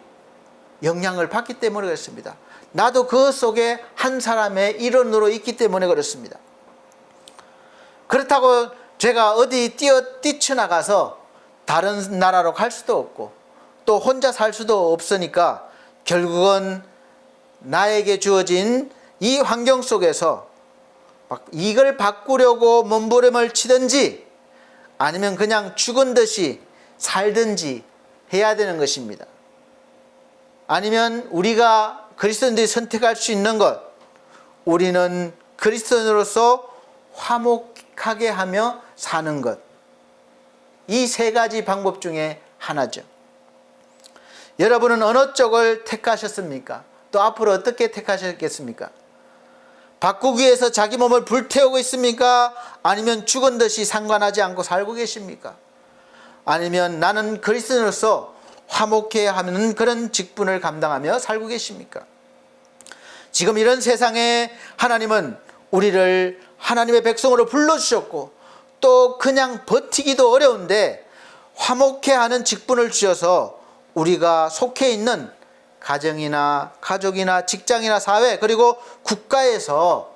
영향을 받기 때문에 그렇습니다. 나도 그 속에 한 사람의 일원으로 있기 때문에 그렇습니다. 그렇다고 제가 어디 뛰쳐나가서 다른 나라로 갈 수도 없고 또 혼자 살 수도 없으니까 결국은 나에게 주어진 이 환경 속에서 이걸 바꾸려고 몸부림을 치든지 아니면 그냥 죽은 듯이 살든지 해야 되는 것입니다. 아니면 우리가 그리스도인들이 선택할 수 있는 것, 우리는 그리스도인으로서 화목하게 하며 사는 것, 이 세 가지 방법 중에 하나죠. 여러분은 어느 쪽을 택하셨습니까? 또 앞으로 어떻게 택하셨겠습니까? 바꾸기 위해서 자기 몸을 불태우고 있습니까? 아니면 죽은 듯이 상관하지 않고 살고 계십니까? 아니면 나는 그리스도인으로서 화목해 하는 그런 직분을 감당하며 살고 계십니까? 지금 이런 세상에 하나님은 우리를 하나님의 백성으로 불러주셨고 또 그냥 버티기도 어려운데 화목해 하는 직분을 주셔서 우리가 속해 있는 가정이나 가족이나 직장이나 사회 그리고 국가에서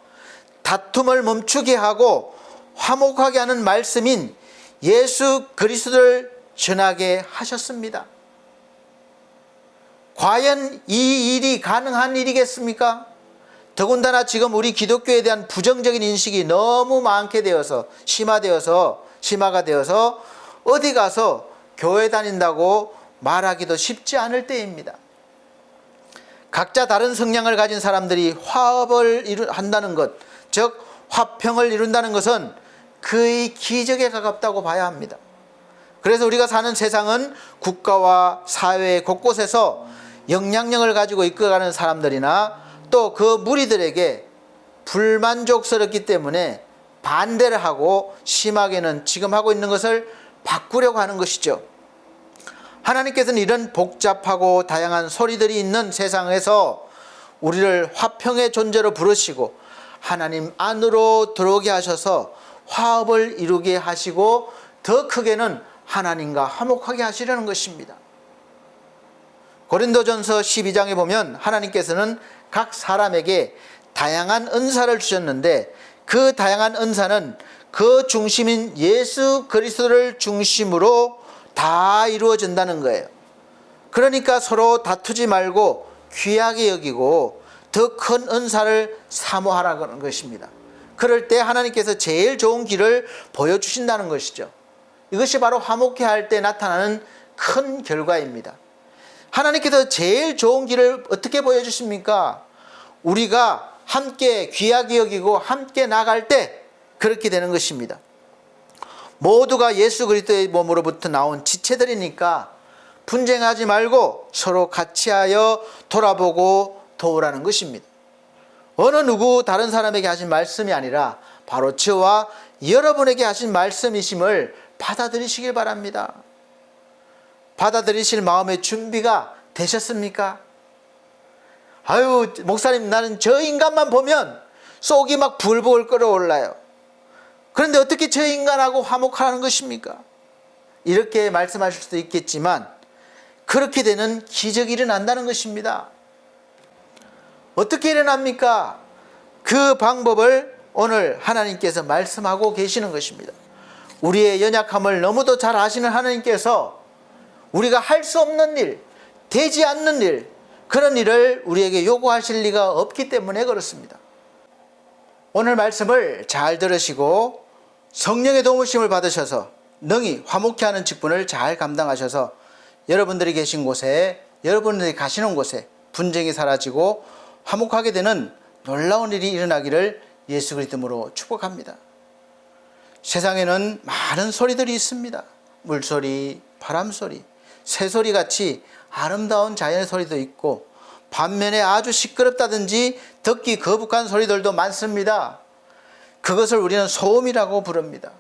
다툼을 멈추게 하고 화목하게 하는 말씀인 예수 그리스도를 전하게 하셨습니다. 과연 이 일이 가능한 일이겠습니까? 더군다나 지금 우리 기독교에 대한 부정적인 인식이 너무 많게 되어서 심화가 되어서 어디 가서 교회 다닌다고 말하기도 쉽지 않을 때입니다. 각자 다른 성향을 가진 사람들이 화합을 한다는 것, 즉 화평을 이룬다는 것은 거의 기적에 가깝다고 봐야 합니다. 그래서 우리가 사는 세상은 국가와 사회 곳곳에서 영향력을 가지고 이끌어가는 사람들이나 또 그 무리들에게 불만족스럽기 때문에 반대를 하고 심하게는 지금 하고 있는 것을 바꾸려고 하는 것이죠. 하나님께서는 이런 복잡하고 다양한 소리들이 있는 세상에서 우리를 화평의 존재로 부르시고 하나님 안으로 들어오게 하셔서 화합을 이루게 하시고 더 크게는 하나님과 화목하게 하시려는 것입니다. 고린도전서 12장에 보면 하나님께서는 각 사람에게 다양한 은사를 주셨는데 그 다양한 은사는 그 중심인 예수 그리스도를 중심으로 다 이루어진다는 거예요. 그러니까 서로 다투지 말고 귀하게 여기고 더 큰 은사를 사모하라는 것입니다. 그럴 때 하나님께서 제일 좋은 길을 보여주신다는 것이죠. 이것이 바로 화목해 할 때 나타나는 큰 결과입니다. 하나님께서 제일 좋은 길을 어떻게 보여주십니까? 우리가 함께 귀하게 여기고 함께 나갈 때 그렇게 되는 것입니다. 모두가 예수 그리스도의 몸으로부터 나온 지체들이니까 분쟁하지 말고 서로 같이하여 돌아보고 도우라는 것입니다. 어느 누구 다른 사람에게 하신 말씀이 아니라 바로 저와 여러분에게 하신 말씀이심을 받아들이시길 바랍니다. 받아들이실 마음의 준비가 되셨습니까? 아유, 목사님, 나는 저 인간만 보면 속이 막 불불 끓어올라요. 그런데 어떻게 저 인간하고 화목하라는 것입니까? 이렇게 말씀하실 수도 있겠지만 그렇게 되는 기적이 일어난다는 것입니다. 어떻게 일어납니까? 그 방법을 오늘 하나님께서 말씀하고 계시는 것입니다. 우리의 연약함을 너무도 잘 아시는 하나님께서 우리가 할 수 없는 일, 되지 않는 일, 그런 일을 우리에게 요구하실 리가 없기 때문에 그렇습니다. 오늘 말씀을 잘 들으시고 성령의 도우심을 받으셔서 능히 화목케 하는 직분을 잘 감당하셔서 여러분들이 계신 곳에, 여러분들이 가시는 곳에 분쟁이 사라지고 화목하게 되는 놀라운 일이 일어나기를 예수 그리스도로 축복합니다. 세상에는 많은 소리들이 있습니다. 물소리, 바람소리, 새소리 같이 아름다운 자연의 소리도 있고 반면에 아주 시끄럽다든지 듣기 거북한 소리들도 많습니다. 그것을 우리는 소음이라고 부릅니다.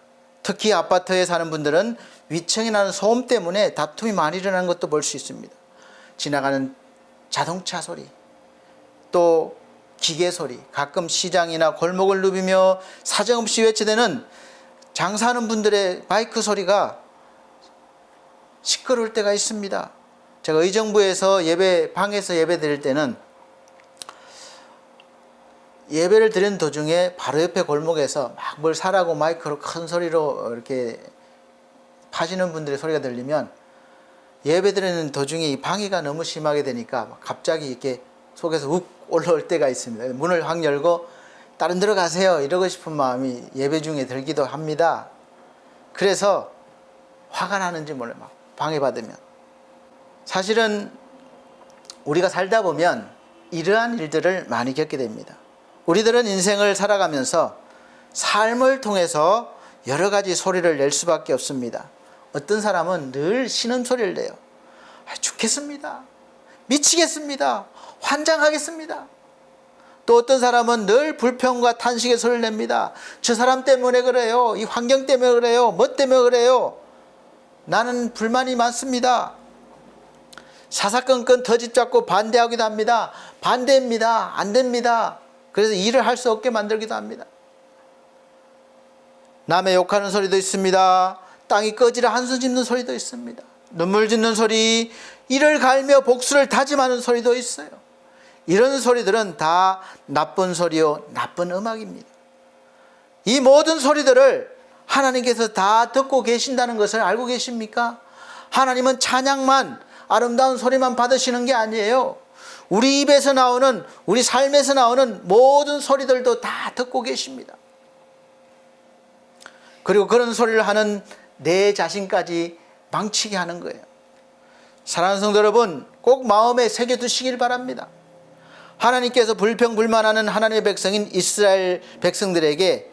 특히 아파트에 사는 분들은 위층이 나는 소음 때문에 다툼이 많이 일어나는 것도 볼 수 있습니다. 지나가는 자동차 소리, 또 기계 소리, 가끔 시장이나 골목을 누비며 사정없이 외치대는 장사하는 분들의 마이크 소리가 시끄러울 때가 있습니다. 제가 의정부에서 방에서 예배 드릴 때는 예배를 드리는 도중에 바로 옆에 골목에서 막 뭘 사라고 마이크로 큰 소리로 이렇게 파시는 분들의 소리가 들리면 예배 드리는 도중에 이 방해가 너무 심하게 되니까 갑자기 이렇게 속에서 욱 올라올 때가 있습니다. 문을 확 열고 다른 데로 가세요 이러고 싶은 마음이 예배 중에 들기도 합니다. 그래서 화가 나는지 몰라요. 막 방해받으면. 사실은 우리가 살다 보면 이러한 일들을 많이 겪게 됩니다. 우리들은 인생을 살아가면서 삶을 통해서 여러 가지 소리를 낼 수밖에 없습니다. 어떤 사람은 늘 신음소리를 내요. 죽겠습니다. 미치겠습니다. 환장하겠습니다. 또 어떤 사람은 늘 불평과 탄식의 소리를 냅니다. 저 사람 때문에 그래요. 이 환경 때문에 그래요. 뭐 때문에 그래요. 나는 불만이 많습니다. 사사건건 터집 잡고 반대하기도 합니다. 반대입니다. 안 됩니다. 그래서 일을 할 수 없게 만들기도 합니다. 남의 욕하는 소리도 있습니다. 땅이 꺼지라 한숨 짓는 소리도 있습니다. 눈물 짓는 소리, 이를 갈며 복수를 다짐하는 소리도 있어요. 이런 소리들은 다 나쁜 소리요, 나쁜 음악입니다. 이 모든 소리들을 하나님께서 다 듣고 계신다는 것을 알고 계십니까? 하나님은 찬양만, 아름다운 소리만 받으시는 게 아니에요. 우리 입에서 나오는, 우리 삶에서 나오는 모든 소리들도 다 듣고 계십니다. 그리고 그런 소리를 하는 내 자신까지 망치게 하는 거예요. 사랑하는 성도 여러분, 꼭 마음에 새겨두시길 바랍니다. 하나님께서 불평불만하는 하나님의 백성인 이스라엘 백성들에게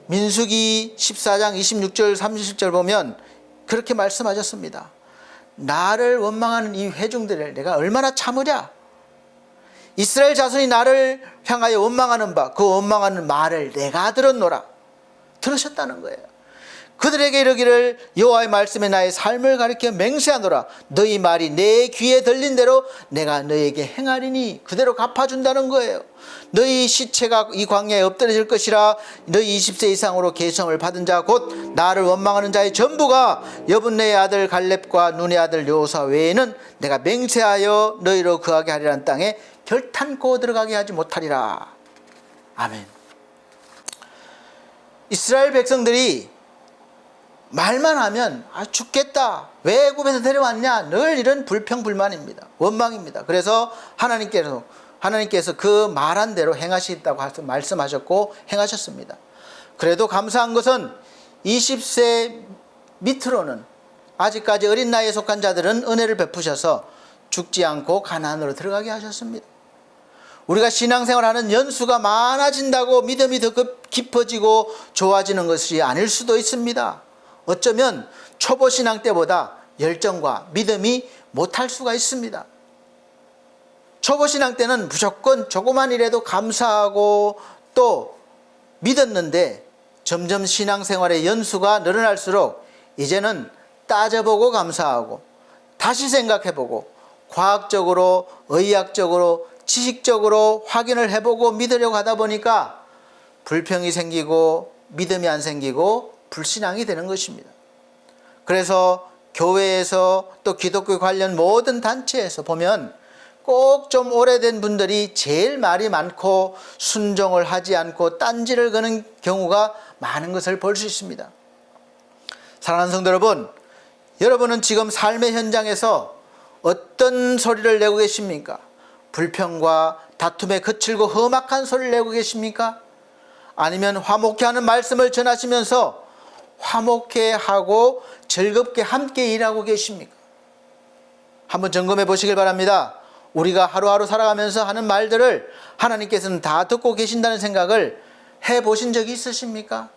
민수기 14장 26절 30절 보면 그렇게 말씀하셨습니다. 나를 원망하는 이 회중들을 내가 얼마나 참으랴. 이스라엘 자손이 나를 향하여 원망하는 바, 그 원망하는 말을 내가 들었노라. 들으셨다는 거예요. 그들에게 이르기를 여호와의 말씀에 나의 삶을 가리켜 맹세하노라. 너희 말이 내 귀에 들린 대로 내가 너에게 행하리니 그대로 갚아준다는 거예요. 너희 시체가 이 광야에 엎드려질 것이라. 너희 20세 이상으로 계성을 받은 자 곧 나를 원망하는 자의 전부가 여분네의 아들 갈렙과 눈의 아들 여호수아 외에는 내가 맹세하여 너희로 거하게 하리라는 땅에 결탄코 들어가게 하지 못하리라. 아멘. 이스라엘 백성들이 말만 하면 죽겠다, 왜 애굽에서 데려왔냐, 늘 이런 불평불만입니다. 원망입니다. 그래서 하나님께서 그 말한 대로 행하시겠다고 말씀하셨고 행하셨습니다. 그래도 감사한 것은 20세 밑으로는 아직까지 어린 나이에 속한 자들은 은혜를 베푸셔서 죽지 않고 가나안으로 들어가게 하셨습니다. 우리가 신앙생활하는 연수가 많아진다고 믿음이 더 깊어지고 좋아지는 것이 아닐 수도 있습니다. 어쩌면 초보 신앙 때보다 열정과 믿음이 못할 수가 있습니다. 초보 신앙 때는 무조건 조그만 일에도 감사하고 또 믿었는데 점점 신앙생활의 연수가 늘어날수록 이제는 따져보고 감사하고 다시 생각해보고 과학적으로, 의학적으로, 지식적으로 확인을 해보고 믿으려고 하다 보니까 불평이 생기고 믿음이 안 생기고 불신앙이 되는 것입니다. 그래서 교회에서 또 기독교 관련 모든 단체에서 보면 꼭 좀 오래된 분들이 제일 말이 많고 순종을 하지 않고 딴지를 거는 경우가 많은 것을 볼 수 있습니다. 사랑하는 성도 여러분, 여러분은 지금 삶의 현장에서 어떤 소리를 내고 계십니까? 불평과 다툼에 거칠고 험악한 소리를 내고 계십니까? 아니면 화목케 하는 말씀을 전하시면서 화목케 하고 즐겁게 함께 일하고 계십니까? 한번 점검해 보시길 바랍니다. 우리가 하루하루 살아가면서 하는 말들을 하나님께서는 다 듣고 계신다는 생각을 해 보신 적이 있으십니까?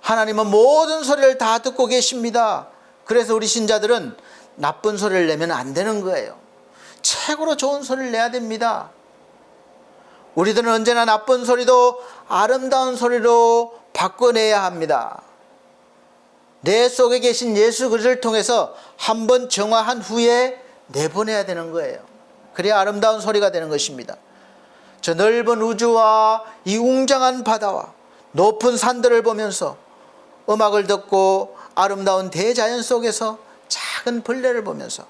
하나님은 모든 소리를 다 듣고 계십니다. 그래서 우리 신자들은 나쁜 소리를 내면 안 되는 거예요. 최고로 좋은 소리를 내야 됩니다. 우리들은 언제나 나쁜 소리도 아름다운 소리로 바꿔내야 합니다. 내 속에 계신 예수 그리스도를 통해서 한번 정화한 후에 내보내야 되는 거예요. 그래야 아름다운 소리가 되는 것입니다. 저 넓은 우주와 이 웅장한 바다와 높은 산들을 보면서 음악을 듣고 아름다운 대자연 속에서 작은 벌레를 보면서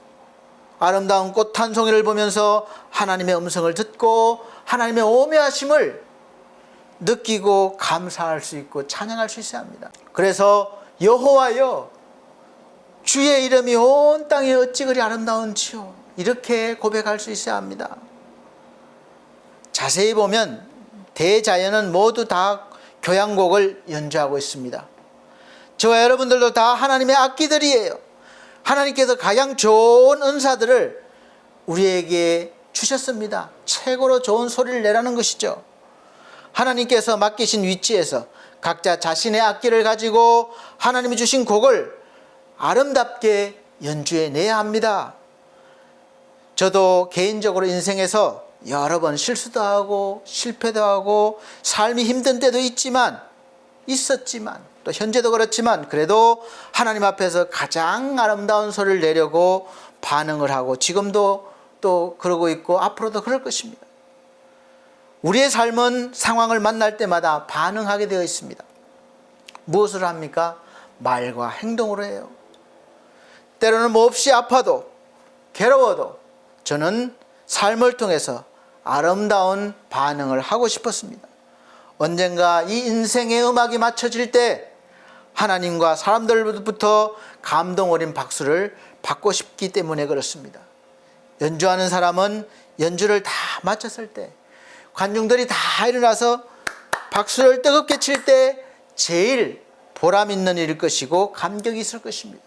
아름다운 꽃 한 송이를 보면서 하나님의 음성을 듣고 하나님의 오묘하심을 느끼고 감사할 수 있고 찬양할 수 있어야 합니다. 그래서 여호와여 주의 이름이 온 땅에 어찌 그리 아름다운지요, 이렇게 고백할 수 있어야 합니다. 자세히 보면 대자연은 모두 다 교향곡을 연주하고 있습니다. 저와 여러분들도 다 하나님의 악기들이에요. 하나님께서 가장 좋은 은사들을 우리에게 주셨습니다. 최고로 좋은 소리를 내라는 것이죠. 하나님께서 맡기신 위치에서 각자 자신의 악기를 가지고 하나님이 주신 곡을 아름답게 연주해내야 합니다. 저도 개인적으로 인생에서 여러 번 실수도 하고 실패도 하고 삶이 힘든 때도 있었지만 또 현재도 그렇지만 그래도 하나님 앞에서 가장 아름다운 소리를 내려고 반응을 하고 지금도 또 그러고 있고 앞으로도 그럴 것입니다. 우리의 삶은 상황을 만날 때마다 반응하게 되어 있습니다. 무엇을 합니까? 말과 행동으로 해요. 때로는 몹시 아파도 괴로워도 저는 삶을 통해서 아름다운 반응을 하고 싶었습니다. 언젠가 이 인생의 음악이 맞춰질 때 하나님과 사람들로부터 감동 어린 박수를 받고 싶기 때문에 그렇습니다. 연주하는 사람은 연주를 다 마쳤을 때 관중들이 다 일어나서 박수를 뜨겁게 칠 때 제일 보람 있는 일일 것이고 감격이 있을 것입니다.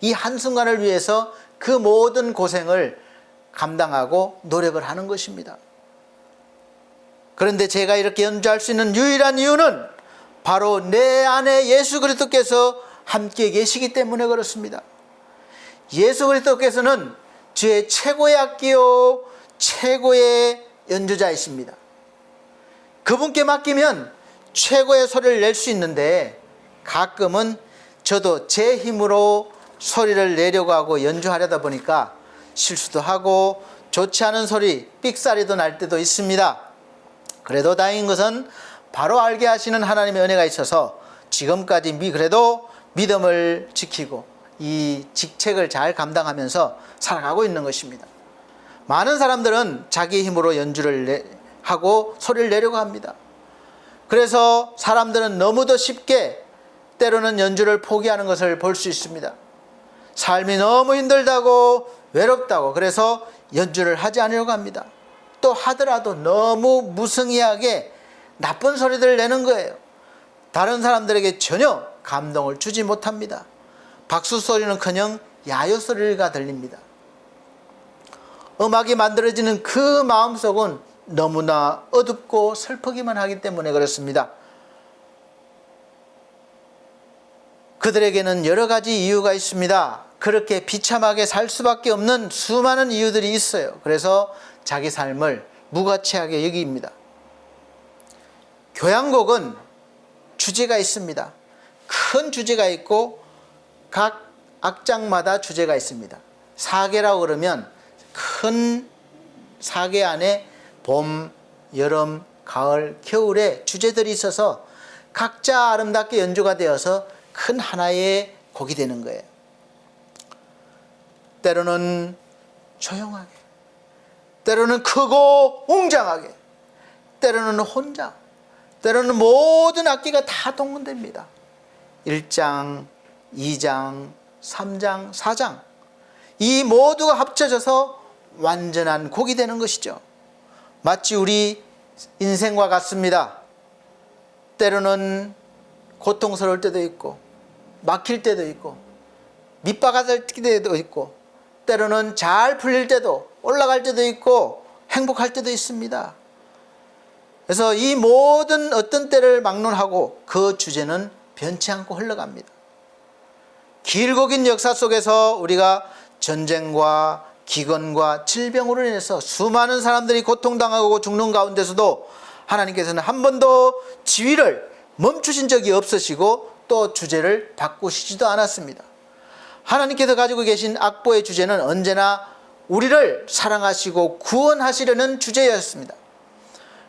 이 한순간을 위해서 그 모든 고생을 감당하고 노력을 하는 것입니다. 그런데 제가 이렇게 연주할 수 있는 유일한 이유는 바로 내 안에 예수 그리스도께서 함께 계시기 때문에 그렇습니다. 예수 그리스도께서는 주의 최고의 악기요 최고의 연주자이십니다. 그분께 맡기면 최고의 소리를 낼 수 있는데 가끔은 저도 제 힘으로 소리를 내려고 하고 연주하려다 보니까 실수도 하고 좋지 않은 소리, 삑사리도 날 때도 있습니다. 그래도 다행인 것은 바로 알게 하시는 하나님의 은혜가 있어서 지금까지 그래도 믿음을 지키고 이 직책을 잘 감당하면서 살아가고 있는 것입니다. 많은 사람들은 자기 힘으로 연주를 하고 소리를 내려고 합니다. 그래서 사람들은 너무도 쉽게 때로는 연주를 포기하는 것을 볼 수 있습니다. 삶이 너무 힘들다고 외롭다고 그래서 연주를 하지 않으려고 합니다. 또 하더라도 너무 무성의하게 나쁜 소리들을 내는 거예요. 다른 사람들에게 전혀 감동을 주지 못합니다. 박수 소리는커녕 야유 소리가 들립니다. 음악이 만들어지는 그 마음속은 너무나 어둡고 슬프기만 하기 때문에 그렇습니다. 그들에게는 여러 가지 이유가 있습니다. 그렇게 비참하게 살 수밖에 없는 수많은 이유들이 있어요. 그래서 자기 삶을 무가치하게 여깁니다. 교향곡은 주제가 있습니다. 큰 주제가 있고 각 악장마다 주제가 있습니다. 사계라고 그러면 큰 사계 안에 봄, 여름, 가을, 겨울에 주제들이 있어서 각자 아름답게 연주가 되어서 큰 하나의 곡이 되는 거예요. 때로는 조용하게, 때로는 크고 웅장하게, 때로는 혼자, 때로는 모든 악기가 다 동원됩니다. 1장, 2장, 3장, 4장, 이 모두가 합쳐져서 완전한 곡이 되는 것이죠. 마치 우리 인생과 같습니다. 때로는 고통스러울 때도 있고, 막힐 때도 있고, 밑바닥일 때도 있고, 때로는 잘 풀릴 때도, 올라갈 때도 있고, 행복할 때도 있습니다. 그래서 이 모든 어떤 때를 막론하고 그 주제는 변치 않고 흘러갑니다. 길고 긴 역사 속에서 우리가 전쟁과 기근과 질병으로 인해서 수많은 사람들이 고통당하고 죽는 가운데서도 하나님께서는 한 번도 지휘를 멈추신 적이 없으시고 또 주제를 바꾸시지도 않았습니다. 하나님께서 가지고 계신 악보의 주제는 언제나 우리를 사랑하시고 구원하시려는 주제였습니다.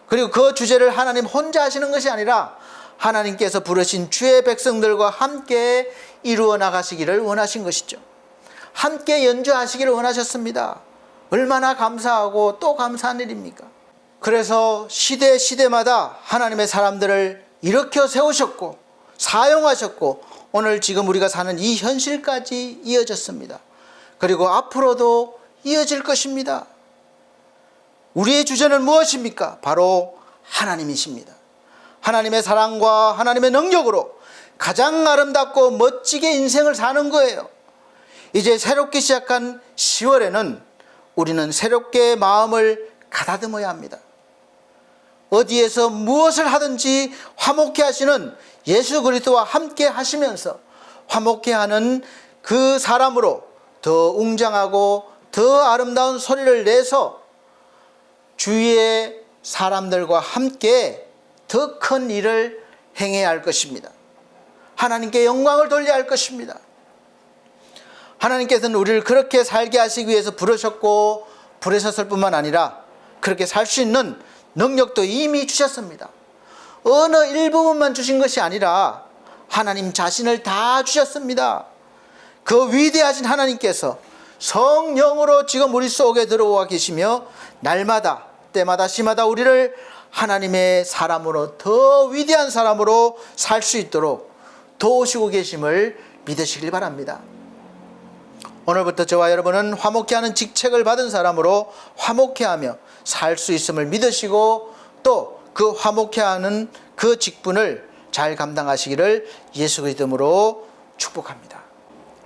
그리고 그 주제를 하나님 혼자 하시는 것이 아니라 하나님께서 부르신 주의 백성들과 함께 이루어 나가시기를 원하신 것이죠. 함께 연주하시기를 원하셨습니다. 얼마나 감사하고 또 감사한 일입니까? 그래서 시대마다 하나님의 사람들을 일으켜 세우셨고 사용하셨고 오늘 지금 우리가 사는 이 현실까지 이어졌습니다. 그리고 앞으로도 이어질 것입니다. 우리의 주제는 무엇입니까? 바로 하나님이십니다. 하나님의 사랑과 하나님의 능력으로 가장 아름답고 멋지게 인생을 사는 거예요. 이제 새롭게 시작한 10월에는 우리는 새롭게 마음을 가다듬어야 합니다. 어디에서 무엇을 하든지 화목해 하시는 예수 그리스도와 함께 하시면서 화목해 하는 그 사람으로 더 웅장하고 더 아름다운 소리를 내서 주위의 사람들과 함께 더 큰 일을 행해야 할 것입니다. 하나님께 영광을 돌려야 할 것입니다. 하나님께서는 우리를 그렇게 살게 하시기 위해서 부르셨고 부르셨을 뿐만 아니라 그렇게 살 수 있는 능력도 이미 주셨습니다. 어느 일부분만 주신 것이 아니라 하나님 자신을 다 주셨습니다. 그 위대하신 하나님께서 성령으로 지금 우리 속에 들어와 계시며 날마다 때마다 시마다 우리를 하나님의 사람으로 더 위대한 사람으로 살 수 있도록 도우시고 계심을 믿으시길 바랍니다. 오늘부터 저와 여러분은 화목해 하는 직책을 받은 사람으로 화목해 하며 살 수 있음을 믿으시고 또 그 화목해 하는 그 직분을 잘 감당하시기를 예수 그리스도 이름으로 축복합니다.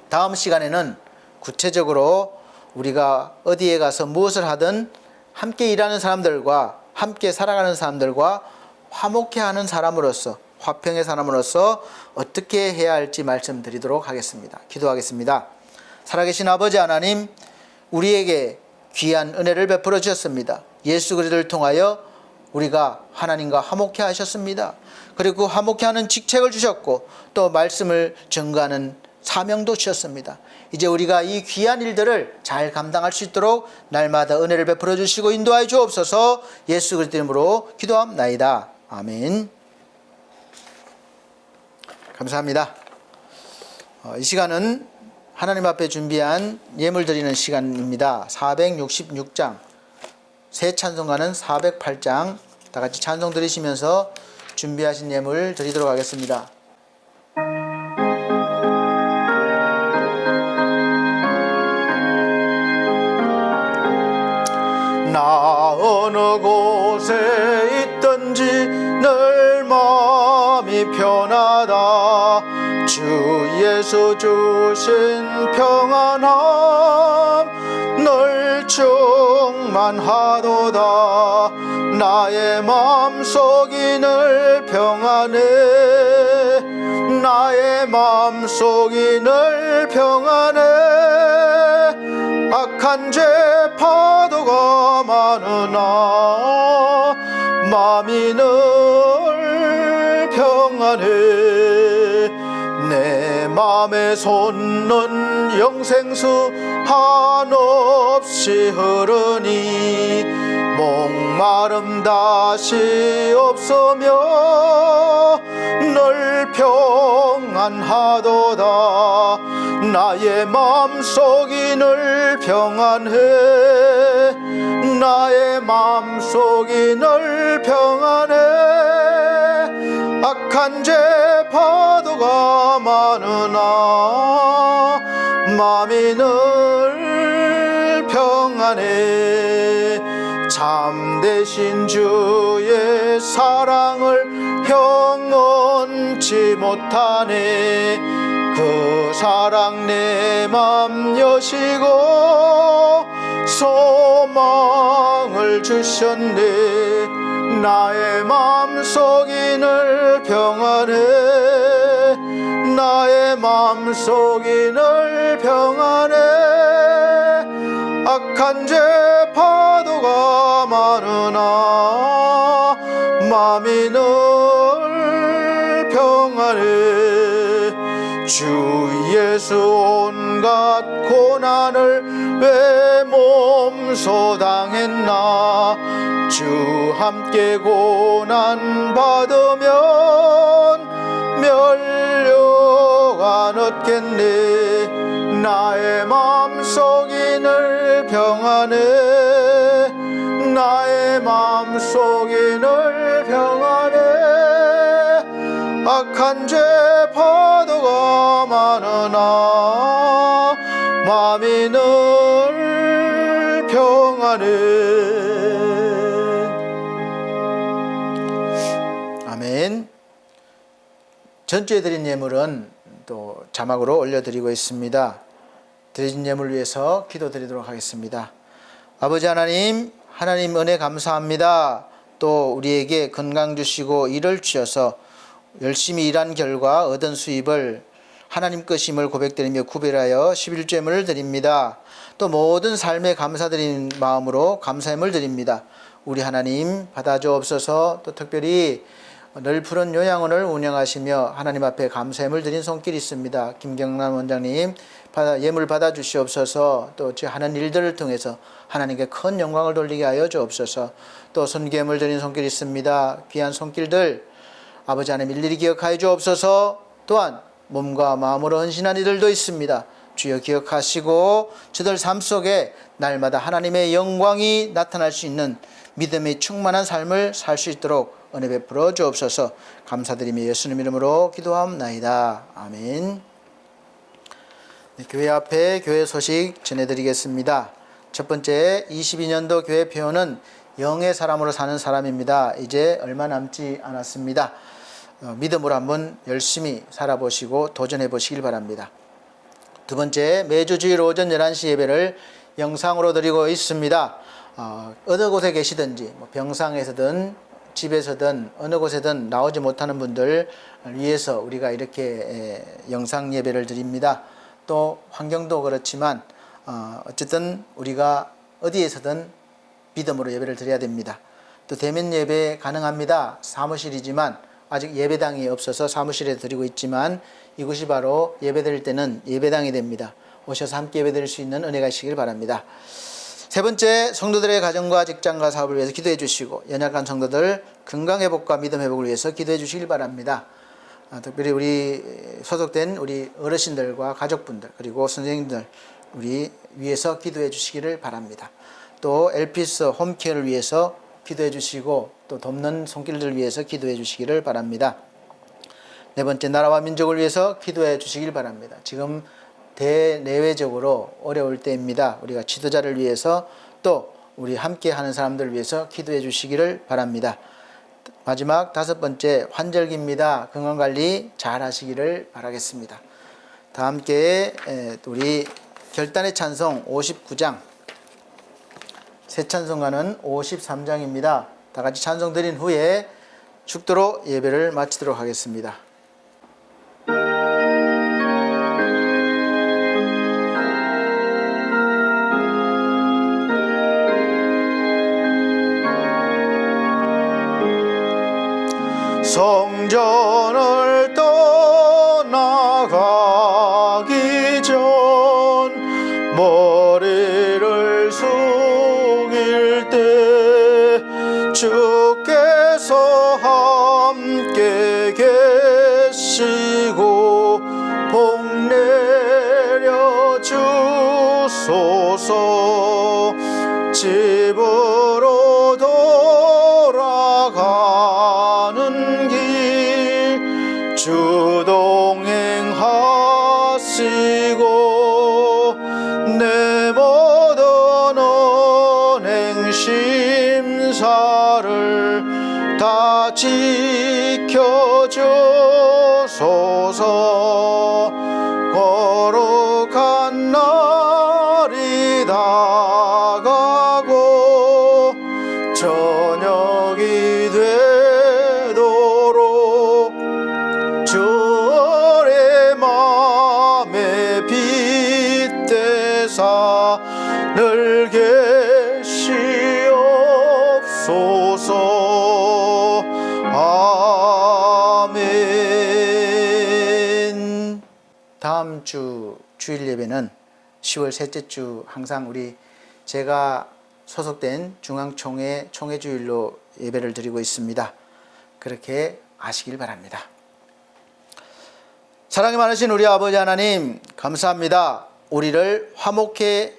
다음 시간에는 구체적으로 우리가 어디에 가서 무엇을 하든 함께 일하는 사람들과 함께 살아가는 사람들과 화목해 하는 사람으로서 화평의 사람으로서 어떻게 해야 할지 말씀드리도록 하겠습니다. 기도하겠습니다. 살아계신 아버지 하나님, 우리에게 귀한 은혜를 베풀어 주셨습니다. 예수 그리스도를 통하여 우리가 하나님과 화목해 하셨습니다. 그리고 화목해 하는 직책을 주셨고 또 말씀을 전가하는 사명도 주셨습니다. 이제 우리가 이 귀한 일들을 잘 감당할 수 있도록 날마다 은혜를 베풀어 주시고 인도하여 주옵소서. 예수 그리스도 이름으로 기도합나이다. 아멘. 감사합니다. 이 시간은 하나님 앞에 준비한 예물 드리는 시간입니다. 466장 새 찬송가는 408장 다 같이 찬송 드리시면서 준비하신 예물 드리도록 하겠습니다. 나 어느 곳에 있든지 늘 마음이 편하다. 주 예수 주신 평안함 늘 충만하도다. 나의 마음속이 늘 평안해. 나의 마음속이 늘 평안해. 악한 죄 파도가 많으나 마음이 늘 평안해. 내 맘에 솟는 영생수 한없이 흐르니 목마름 다시 없으며 늘 평안하도다. 나의 마음속이 늘 평안해. 나의 마음속이 늘 평안해. 악한 죄 파도가 많으나 마음이 늘 평안해. 참되신 주의 사랑을 영원치 못하네. 그 사랑 내 맘 여시고 소망을 주셨네. 나의 맘속이 늘 평안해. 나의 맘속이 늘 평안해. 악한 죄 파도가 많으나 마음이 늘 평안해. 주 예수 온갖 고난을 왜 몸소 당했나. 주 함께 고난 받으면 멸류관 얻겠네. 나의 마음속이 늘 평안해. 나의 마음속이 늘 평안해. 악한 죄 파도가 많으나 마음이 늘 평안해. 아멘. 전주에 드린 예물은 또 자막으로 올려드리고 있습니다. 드린 예물 위해서 기도드리도록 하겠습니다. 아버지 하나님, 하나님 은혜 감사합니다. 또 우리에게 건강 주시고 일을 주셔서 열심히 일한 결과 얻은 수입을 하나님 것임을 고백드리며 구별하여 11조예물을 드립니다. 또 모든 삶에 감사드리는 마음으로 감사함을 드립니다. 우리 하나님 받아주옵소서. 또 특별히 늘 푸른 요양원을 운영하시며 하나님 앞에 감사함을 드린 손길이 있습니다. 김경남 원장님 예물 받아주시옵소서. 또 제 하는 일들을 통해서 하나님께 큰 영광을 돌리게 하여 주옵소서. 또 선기예물 드린 손길이 있습니다. 귀한 손길들 아버지 하나님 일일이 기억하여 주옵소서. 또한 몸과 마음으로 헌신한 이들도 있습니다. 주여 기억하시고 저들 삶 속에 날마다 하나님의 영광이 나타날 수 있는 믿음이 충만한 삶을 살 수 있도록 은혜 베풀어 주옵소서. 감사드리며 예수님 이름으로 기도합나이다. 아멘. 네, 교회 앞에 교회 소식 전해드리겠습니다. 첫 번째 22년도 교회 표어는 영의 사람으로 사는 사람입니다. 이제 얼마 남지 않았습니다. 믿음으로 한번 열심히 살아보시고 도전해 보시길 바랍니다. 두 번째, 매주 주일 오전 11시 예배를 영상으로 드리고 있습니다. 어느 곳에 계시든지 병상에서든 집에서든 어느 곳에든 나오지 못하는 분들 위해서 우리가 이렇게 영상 예배를 드립니다. 또 환경도 그렇지만 어쨌든 우리가 어디에서든 믿음으로 예배를 드려야 됩니다. 또 대면 예배 가능합니다. 사무실이지만 아직 예배당이 없어서 사무실에 드리고 있지만 이곳이 바로 예배드릴 때는 예배당이 됩니다. 오셔서 함께 예배드릴 수 있는 은혜가 있으시길 바랍니다. 세 번째, 성도들의 가정과 직장과 사업을 위해서 기도해 주시고 연약한 성도들 건강회복과 믿음 회복을 위해서 기도해 주시길 바랍니다. 특별히 우리 소속된 우리 어르신들과 가족분들 그리고 선생님들 우리 위해서 기도해 주시기를 바랍니다. 또 엘피스 홈케어를 위해서 기도해 주시고 또 돕는 손길들을 위해서 기도해 주시기를 바랍니다. 네 번째, 나라와 민족을 위해서 기도해 주시길 바랍니다. 지금 대내외적으로 어려울 때입니다. 우리가 지도자를 위해서 또 우리 함께 하는 사람들을 위해서 기도해 주시기를 바랍니다. 마지막 다섯 번째, 환절기입니다. 건강관리 잘 하시기를 바라겠습니다. 다 함께 우리 결단의 찬송 59장, 새 찬송가는 53장입니다. 다 같이 찬송 드린 후에 축도로 예배를 마치도록 하겠습니다. 성전을 떠나가기 전 머리를 숙일 때 동행하시고 내 모든 언행심사를 다 지켜주소서. 거룩한 날이 다가고 저녁이 되도록 주의 맘에 빗대사 늘 계시옵소서. 아멘. 다음 주 주일 예배는 10월 셋째 주 항상 제가 소속된 중앙총회 총회주일로 예배를 드리고 있습니다. 그렇게 아시길 바랍니다. 사랑이 많으신 우리 아버지 하나님, 감사합니다. 우리를 화목해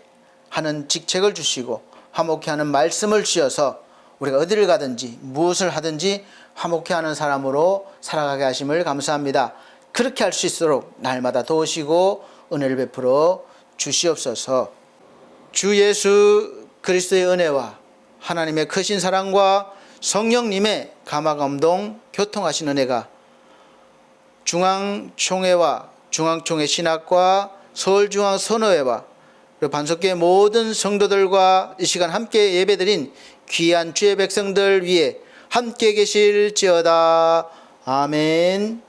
하는 직책을 주시고 화목해 하는 말씀을 주셔서 우리가 어디를 가든지 무엇을 하든지 화목해 하는 사람으로 살아가게 하심을 감사합니다. 그렇게 할 수 있도록 날마다 도우시고 은혜를 베풀어 주시옵소서. 주 예수 그리스도의 은혜와 하나님의 크신 사랑과 성령님의 감화감동 교통하신 은혜가 중앙총회와 중앙총회 신학과 서울중앙선교회와 반석교회 모든 성도들과 이 시간 함께 예배드린 귀한 주의 백성들 위에 함께 계실지어다. 아멘.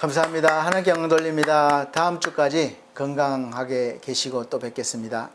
감사합니다. 하나님께 영광 돌립니다. 다음 주까지 건강하게 계시고 또 뵙겠습니다.